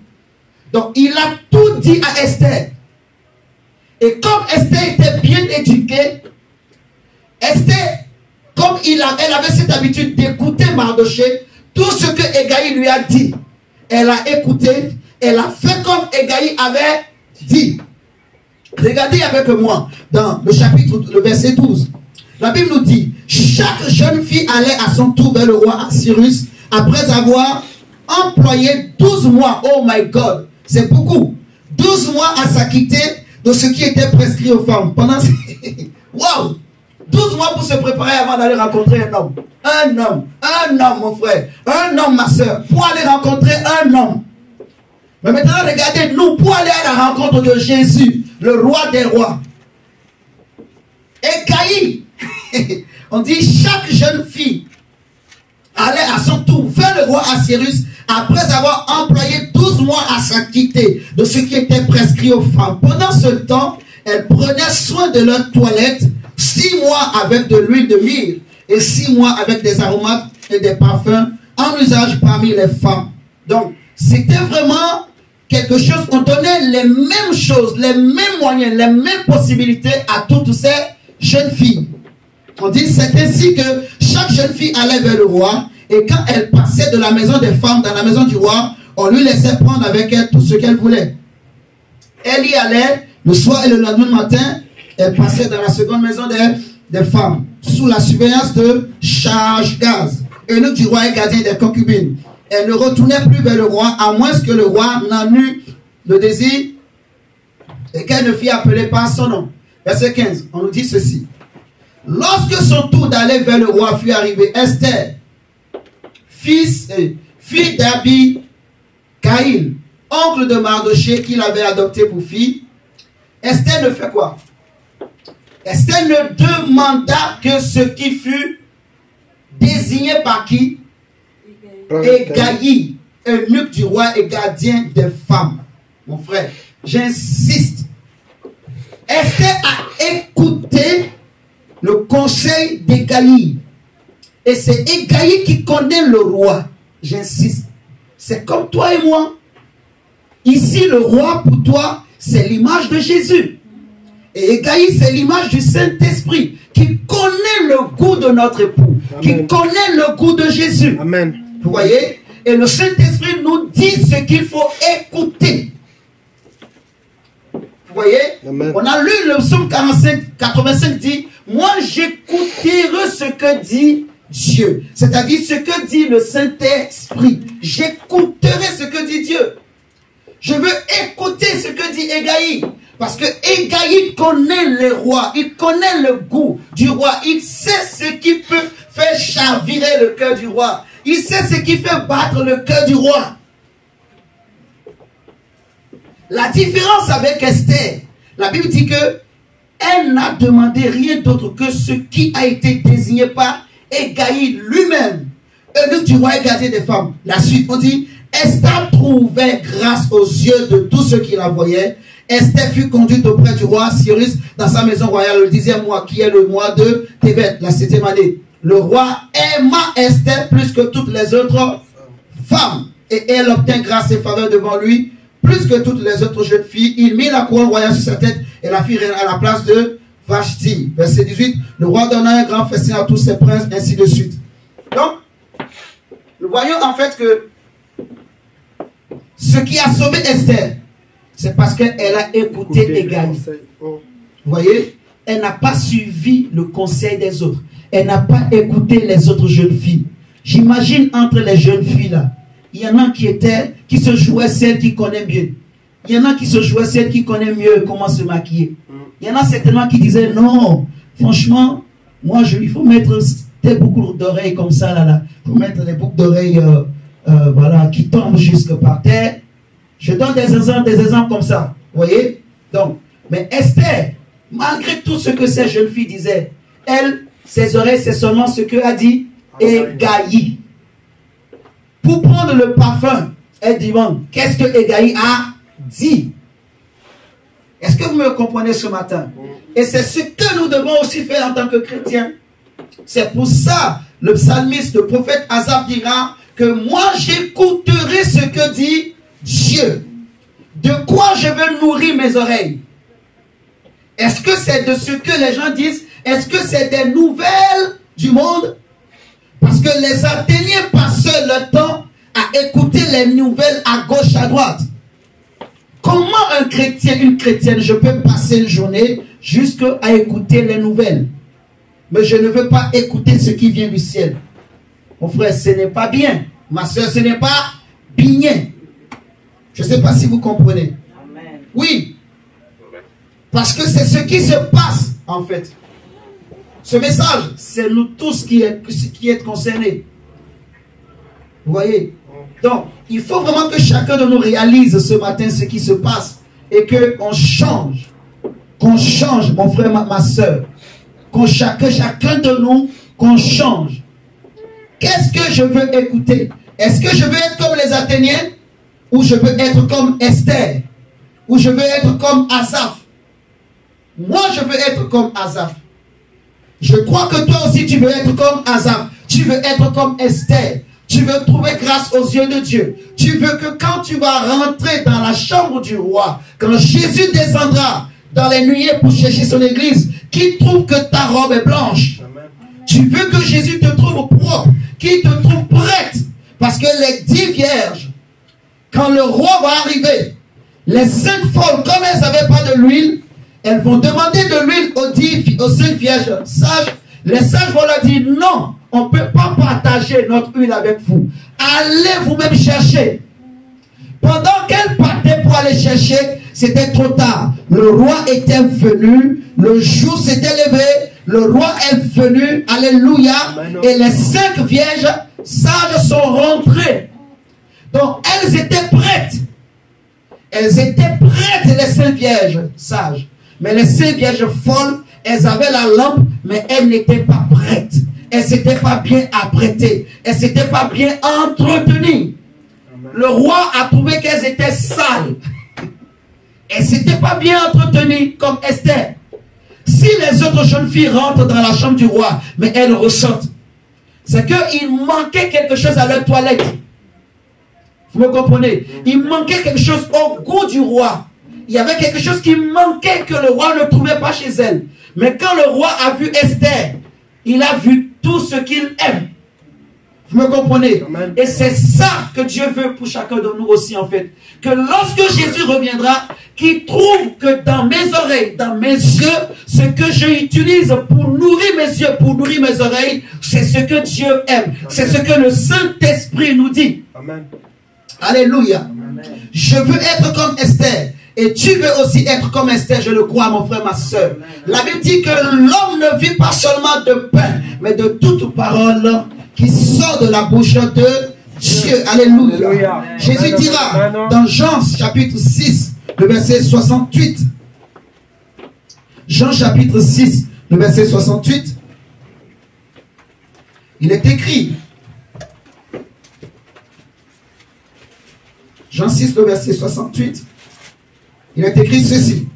Donc, il a tout dit à Esther. Et comme Esther était bien éduquée, Esther, comme elle avait cette habitude d'écouter Mardochée, tout ce que Hégaï lui a dit, elle a écouté, elle a fait comme Hégaï avait dit. Regardez avec moi dans le chapitre, le verset 12. La Bible nous dit, chaque jeune fille allait à son tour vers le roi Assyrus après avoir employé 12 mois. Oh my God, c'est beaucoup. 12 mois à s'acquitter de ce qui était prescrit aux femmes. Pendant wow, 12 mois pour se préparer avant d'aller rencontrer un homme. Un homme, mon frère. Un homme, ma soeur. Pour aller rencontrer un homme. Mais maintenant, regardez, nous, pour aller à la rencontre de Jésus, le roi des rois. Hégaï, on dit chaque jeune fille allait à son tour vers le roi Assyrus après avoir employé 12 mois à s'acquitter de ce qui était prescrit aux femmes. Pendant ce temps, elles prenaient soin de leur toilette 6 mois avec de l'huile de myrrhe et 6 mois avec des aromates et des parfums en usage parmi les femmes. Donc, c'était vraiment quelque chose, on donnait les mêmes choses, les mêmes moyens, les mêmes possibilités à toutes ces jeunes filles. On dit, c'est ainsi que chaque jeune fille allait vers le roi et quand elle passait de la maison des femmes dans la maison du roi, on lui laissait prendre avec elle tout ce qu'elle voulait. Elle y allait le soir et le lendemain matin, elle passait dans la seconde maison des femmes, sous la surveillance de Charge-Gaz, eunuque du roi et gardien des concubines. Elle ne retournait plus vers le roi, à moins que le roi n'en eût le désir et qu'elle ne fît appeler par son nom. Verset 15, on nous dit ceci. Lorsque son tour d'aller vers le roi fut arrivé, Esther, fille d'Abi Caïl, oncle de Mardochée qu'il avait adopté pour fille, Esther ne fait quoi? Esther ne demanda que ce qui fut désigné par qui? Hégaï, eunuque du roi et gardien des femmes. Mon frère, j'insiste. Esther a écouté le conseil d'Hégaï. Et c'est Hégaï qui connaît le roi. J'insiste. C'est comme toi et moi. Ici, le roi, pour toi, c'est l'image de Jésus. Et Hégaï, c'est l'image du Saint-Esprit qui connaît le goût de notre époux, Amen. Qui connaît le goût de Jésus. Amen. Vous voyez? Et le Saint-Esprit nous dit ce qu'il faut écouter. Vous voyez? Amen. On a lu le psaume 85 dit, moi j'écouterai ce que dit Dieu. C'est-à-dire ce que dit le Saint-Esprit. J'écouterai ce que dit Dieu. Je veux écouter ce que dit Hégaï. Parce que Hégaï connaît les rois. Il connaît le goût du roi. Il sait ce qui peut faire chavirer le cœur du roi. Il sait ce qui fait battre le cœur du roi. La différence avec Esther, la Bible dit que elle n'a demandé rien d'autre que ce qui a été désigné par Hégaï lui-même, eunuque du roi et gardien des femmes. La suite, on dit, Esther trouvait grâce aux yeux de tous ceux qui la voyaient. Esther fut conduite auprès du roi Cyrus dans sa maison royale le 10e mois, qui est le mois de Tébet, la 7e année. Le roi aima Esther plus que toutes les autres femmes, et elle obtint grâce et faveur devant lui, plus que toutes les autres jeunes filles. Il mit la couronne royale sur sa tête et la fit reine à la place de Vashti. Verset 18. Le roi donna un grand festin à tous ses princes, ainsi de suite. Donc, nous voyons en fait que ce qui a sauvé Esther, c'est parce qu'elle a écouté Hégaï. Vous voyez, elle n'a pas suivi le conseil des autres. Elle n'a pas écouté les autres jeunes filles. J'imagine entre les jeunes filles là, il y en a qui se jouaient celles qui connaissent mieux. Il y en a qui se jouaient celles qui connaissent mieux comment se maquiller. Il y en a certainement qui disaient non, franchement, moi il faut mettre des boucles d'oreilles comme ça là. Il faut mettre des boucles d'oreilles voilà, qui tombent jusque par terre. Je donne des exemples comme ça. Vous voyez? Donc, mais Esther, malgré tout ce que ces jeunes filles disaient, elle, ses oreilles, c'est seulement ce que a dit Hégaï. Pour prendre le parfum, elle demande, qu'est-ce que Hégaï a dit? Est-ce que vous me comprenez ce matin? Et c'est ce que nous devons aussi faire en tant que chrétiens. C'est pour ça, le psalmiste, le prophète Asaph dira que moi j'écouterai ce que dit Dieu. De quoi je veux nourrir mes oreilles? Est-ce que c'est de ce que les gens disent? Est-ce que c'est des nouvelles du monde? Parce que les Athéniens passaient le temps à écouter les nouvelles à gauche, à droite. Comment un chrétien, une chrétienne, je peux passer une journée jusqu'à écouter les nouvelles? Mais je ne veux pas écouter ce qui vient du ciel. Mon frère, ce n'est pas bien. Ma soeur, ce n'est pas bien. Je ne sais pas si vous comprenez. Amen. Oui. Parce que c'est ce qui se passe, en fait. Ce message, c'est nous tous qui êtes concernés. Vous voyez? Donc, il faut vraiment que chacun de nous réalise ce matin ce qui se passe et qu'on change. Qu'on change, mon frère, ma soeur. Que chacun de nous, qu'on change. Qu'est-ce que je veux écouter? Est-ce que je veux être comme les Athéniens? Ou je veux être comme Esther? Ou je veux être comme Asaph? Moi, je veux être comme Asaph. Je crois que toi aussi, tu veux être comme Asaph. Tu veux être comme Esther. Tu veux trouver grâce aux yeux de Dieu. Tu veux que quand tu vas rentrer dans la chambre du roi, quand Jésus descendra dans les nuées pour chercher son église, qu'il trouve que ta robe est blanche. Amen. Tu veux que Jésus te trouve propre, qu'il te trouve prête. Parce que les 10 vierges, quand le roi va arriver, les 5 folles, comme elles n'avaient pas de l'huile, elles vont demander de l'huile aux 5 vierges sages. Les sages vont leur dire non, on ne peut pas partager notre huile avec vous. Allez vous-même chercher. Pendant qu'elles partaient pour aller chercher, c'était trop tard. Le roi était venu, le jour s'était levé, le roi est venu, alléluia, et les 5 vierges sages sont rentrées. Donc elles étaient prêtes. Elles étaient prêtes, les 5 vierges sages. Mais les 5 vierges folles, elles avaient la lampe, mais elles n'étaient pas prêtes. Elles ne s'étaient pas bien apprêtées. Elles ne s'étaient pas bien entretenues. Le roi a trouvé qu'elles étaient sales. Elles ne s'étaient pas bien entretenues comme Esther. Si les autres jeunes filles rentrent dans la chambre du roi, mais elles ressortent, c'est qu'il manquait quelque chose à leur toilette. Vous me comprenez? Il manquait quelque chose au goût du roi. Il y avait quelque chose qui manquait que le roi ne trouvait pas chez elle. Mais quand le roi a vu Esther, il a vu tout ce qu'il aime. Vous me comprenez? Amen. Et c'est ça que Dieu veut pour chacun de nous aussi en fait. Que lorsque Jésus reviendra, qu'il trouve que dans mes oreilles, dans mes yeux, ce que j'utilise pour nourrir mes yeux, pour nourrir mes oreilles, c'est ce que Dieu aime. C'est ce que le Saint-Esprit nous dit. Amen. Alléluia. Amen. Je veux être comme Esther. Et tu veux aussi être comme Esther, je le crois, mon frère, ma soeur. La Bible dit que l'homme ne vit pas seulement de pain, mais de toute parole qui sort de la bouche de Dieu. Alléluia. Alléluia. Jésus dira dans Jean chapitre 6, le verset 68. Jean chapitre 6, le verset 68. Il est écrit. Jean 6, le verset 68. Il est écrit ceci.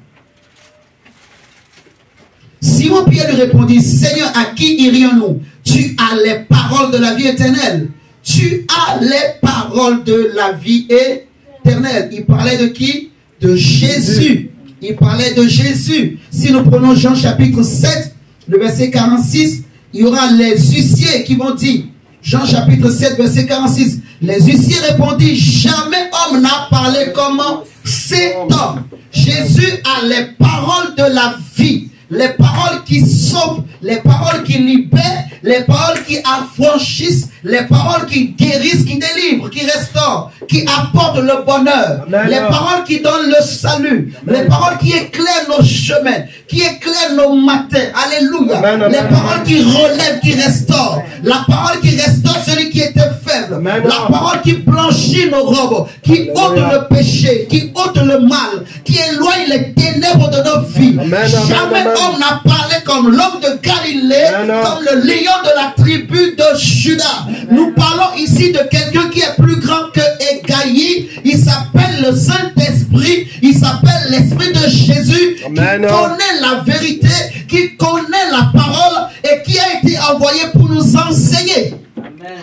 Simon-Pierre lui répondit, Seigneur, à qui irions-nous? Tu as les paroles de la vie éternelle. Tu as les paroles de la vie éternelle. Il parlait de qui? De Jésus. Il parlait de Jésus. Si nous prenons Jean chapitre 7, le verset 46, il y aura les huissiers qui vont dire, Jean chapitre 7, verset 46, les huissiers répondit, jamais homme n'a parlé comme cet homme. Jésus a les paroles de la vie. Les paroles qui sauvent, les paroles qui libèrent, les paroles qui affranchissent, les paroles qui guérissent, qui délivrent, qui restaurent, qui apportent le bonheur, Amen. les paroles qui donnent le salut, Amen. les paroles qui éclairent nos chemins, qui éclairent nos matins. Alléluia. Amen. Les paroles qui relèvent, qui restaurent, la parole qui restaure celui qui était faible, Amen. la parole qui blanchit nos robes, qui ôte le péché, qui ôte le mal, qui éloigne les ténèbres de nos vies. Amen. Jamais Amen. homme n'a parlé comme l'homme de Galilée, Amen. comme le lion de la tribu de Juda. Nous parlons ici de quelqu'un qui est plus grand que Égaïe. Il s'appelle le Saint-Esprit. Il s'appelle l'Esprit de Jésus, Amen. qui connaît la vérité, qui connaît la parole et qui a été envoyé pour nous enseigner.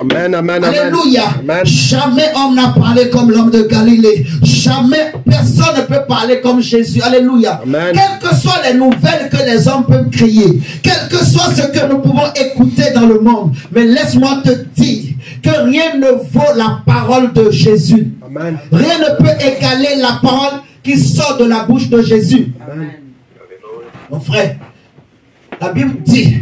Amen, amen, amen. Alléluia. Amen. Jamais homme n'a parlé comme l'homme de Galilée. Jamais personne ne peut parler comme Jésus. Alléluia. Amen. Quelles que soient les nouvelles que les hommes peuvent crier, quel que soit ce que nous pouvons écouter dans le monde, mais laisse-moi te dire que rien ne vaut la parole de Jésus. Amen. Rien ne peut égaler la parole qui sort de la bouche de Jésus. Amen. Mon frère, la Bible dit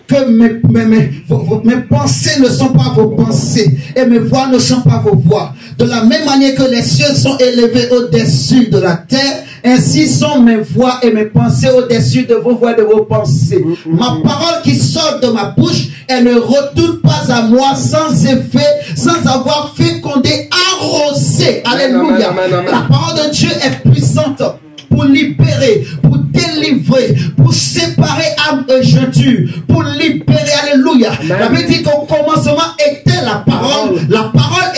que mes pensées ne sont pas vos pensées et mes voix ne sont pas vos voix. De la même manière que les cieux sont élevés au-dessus de la terre, ainsi sont mes voix et mes pensées au-dessus de vos voix et de vos pensées. Ma parole qui sort de ma bouche, elle ne retourne pas à moi sans effet, sans avoir fécondé, arrosé. Alléluia. Amen, amen, amen. La parole de Dieu est puissante pour libérer, pour délivrer, pour séparer âme et jointure, pour libérer. Alléluia. Amen. La Bible dit qu'au commencement était la parole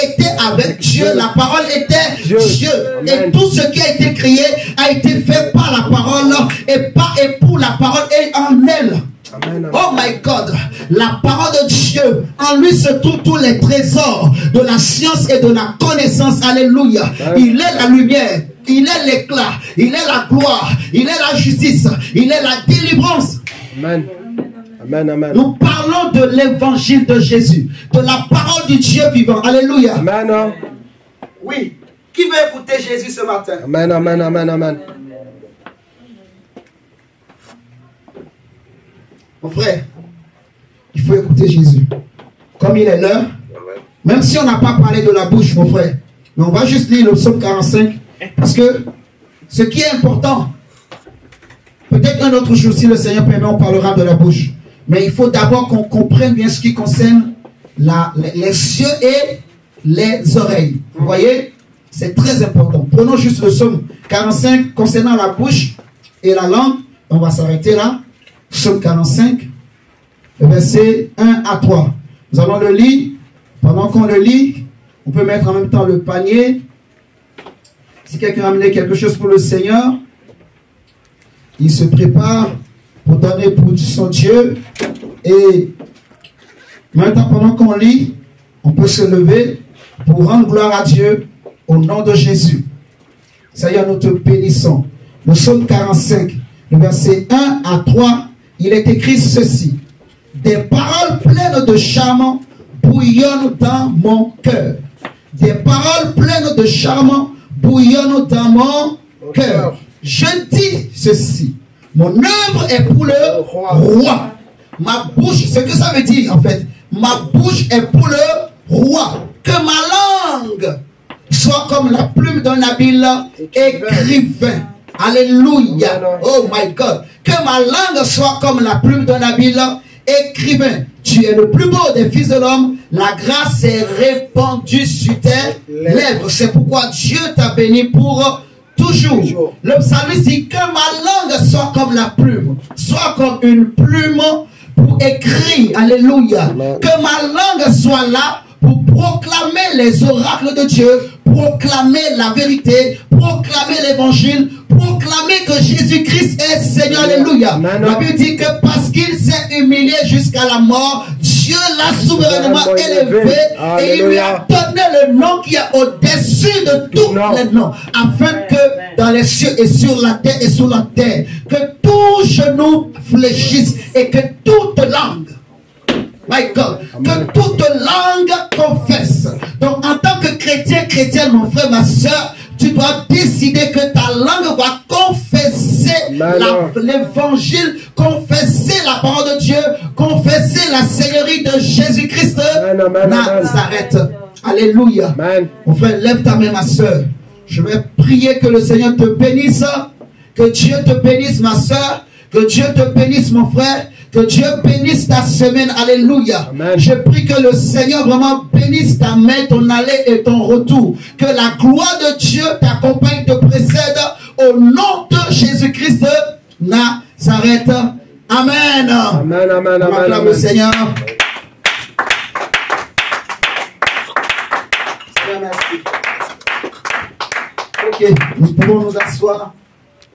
était avec Dieu, la parole était Dieu. Dieu. Amen. Et tout ce qui a été créé a été fait par la parole et par et pour la parole et en elle. Amen. Oh my God, la parole de Dieu, en lui se trouvent tous les trésors de la science et de la connaissance. Alléluia. Amen. Il est la lumière, il est l'éclat, il est la gloire, il est la justice, il est la délivrance. Amen. Amen, amen. Nous parlons de l'évangile de Jésus, de la parole du Dieu vivant. Alléluia. Amen. Oui. Qui veut écouter Jésus ce matin? Amen, amen, amen, amen. Mon frère, il faut écouter Jésus. Comme il est l'heure, même si on n'a pas parlé de la bouche, mon frère, mais on va juste lire le psaume 45, parce que ce qui est important, peut-être un autre jour, si le Seigneur permet, on parlera de la bouche. Mais il faut d'abord qu'on comprenne bien ce qui concerne les cieux et les oreilles. Vous voyez? C'est très important. Prenons juste le psaume 45 concernant la bouche et la langue. On va s'arrêter là. Psaume 45, versets 1 à 3. Nous allons le lire. Pendant qu'on le lit, on peut mettre en même temps le panier. Si quelqu'un a amené quelque chose pour le Seigneur, il se prépare pour donner pour son Dieu. Et maintenant, pendant qu'on lit, on peut se lever pour rendre gloire à Dieu au nom de Jésus. Seigneur, nous te bénissons. Le psaume 45, le verset 1 à 3, il est écrit ceci. Des paroles pleines de charme bouillonnent dans mon cœur. Des paroles pleines de charme bouillonnent dans mon cœur. Je dis ceci. Mon œuvre est pour le roi. Ma bouche, ce que ça veut dire en fait, ma bouche est pour le roi. Que ma langue soit comme la plume d'un habile écrivain. Alléluia. Oh my God. Que ma langue soit comme la plume d'un habile écrivain. Tu es le plus beau des fils de l'homme. La grâce est répandue sur tes lèvres. C'est pourquoi Dieu t'a béni pour toujours. Le psalmiste dit que ma langue soit comme la plume, soit comme une plume pour écrire. Alléluia. Que ma langue soit là pour proclamer les oracles de Dieu, proclamer la vérité, proclamer l'évangile, proclamer que Jésus-Christ est Seigneur. Alléluia. La Bible dit que parce qu'il s'est humilié jusqu'à la mort, Dieu l'a souverainement élevé et il lui a donné le nom qui est au-dessus de tous les noms, afin que dans les cieux et sur la terre et sous la terre, que tout genou fléchisse et que toute langue, my God, que toute langue confesse. Donc en tant que chrétien, chrétienne, mon frère, ma soeur, tu dois décider que ta langue va confesser l'évangile, confesser la parole de Dieu, confesser la seigneurie de Jésus-Christ Nazareth. Alléluia. Mon frère, lève ta main, ma soeur. Je vais prier que le Seigneur te bénisse, que Dieu te bénisse, ma soeur, que Dieu te bénisse, mon frère. Que Dieu bénisse ta semaine. Alléluia. Je prie que le Seigneur vraiment bénisse ta main, ton aller et ton retour. Que la gloire de Dieu t'accompagne, te précède. Au nom de Jésus-Christ de Nazareth. Amen. Amen, amen, On acclame le Seigneur. Ok, nous pouvons nous asseoir.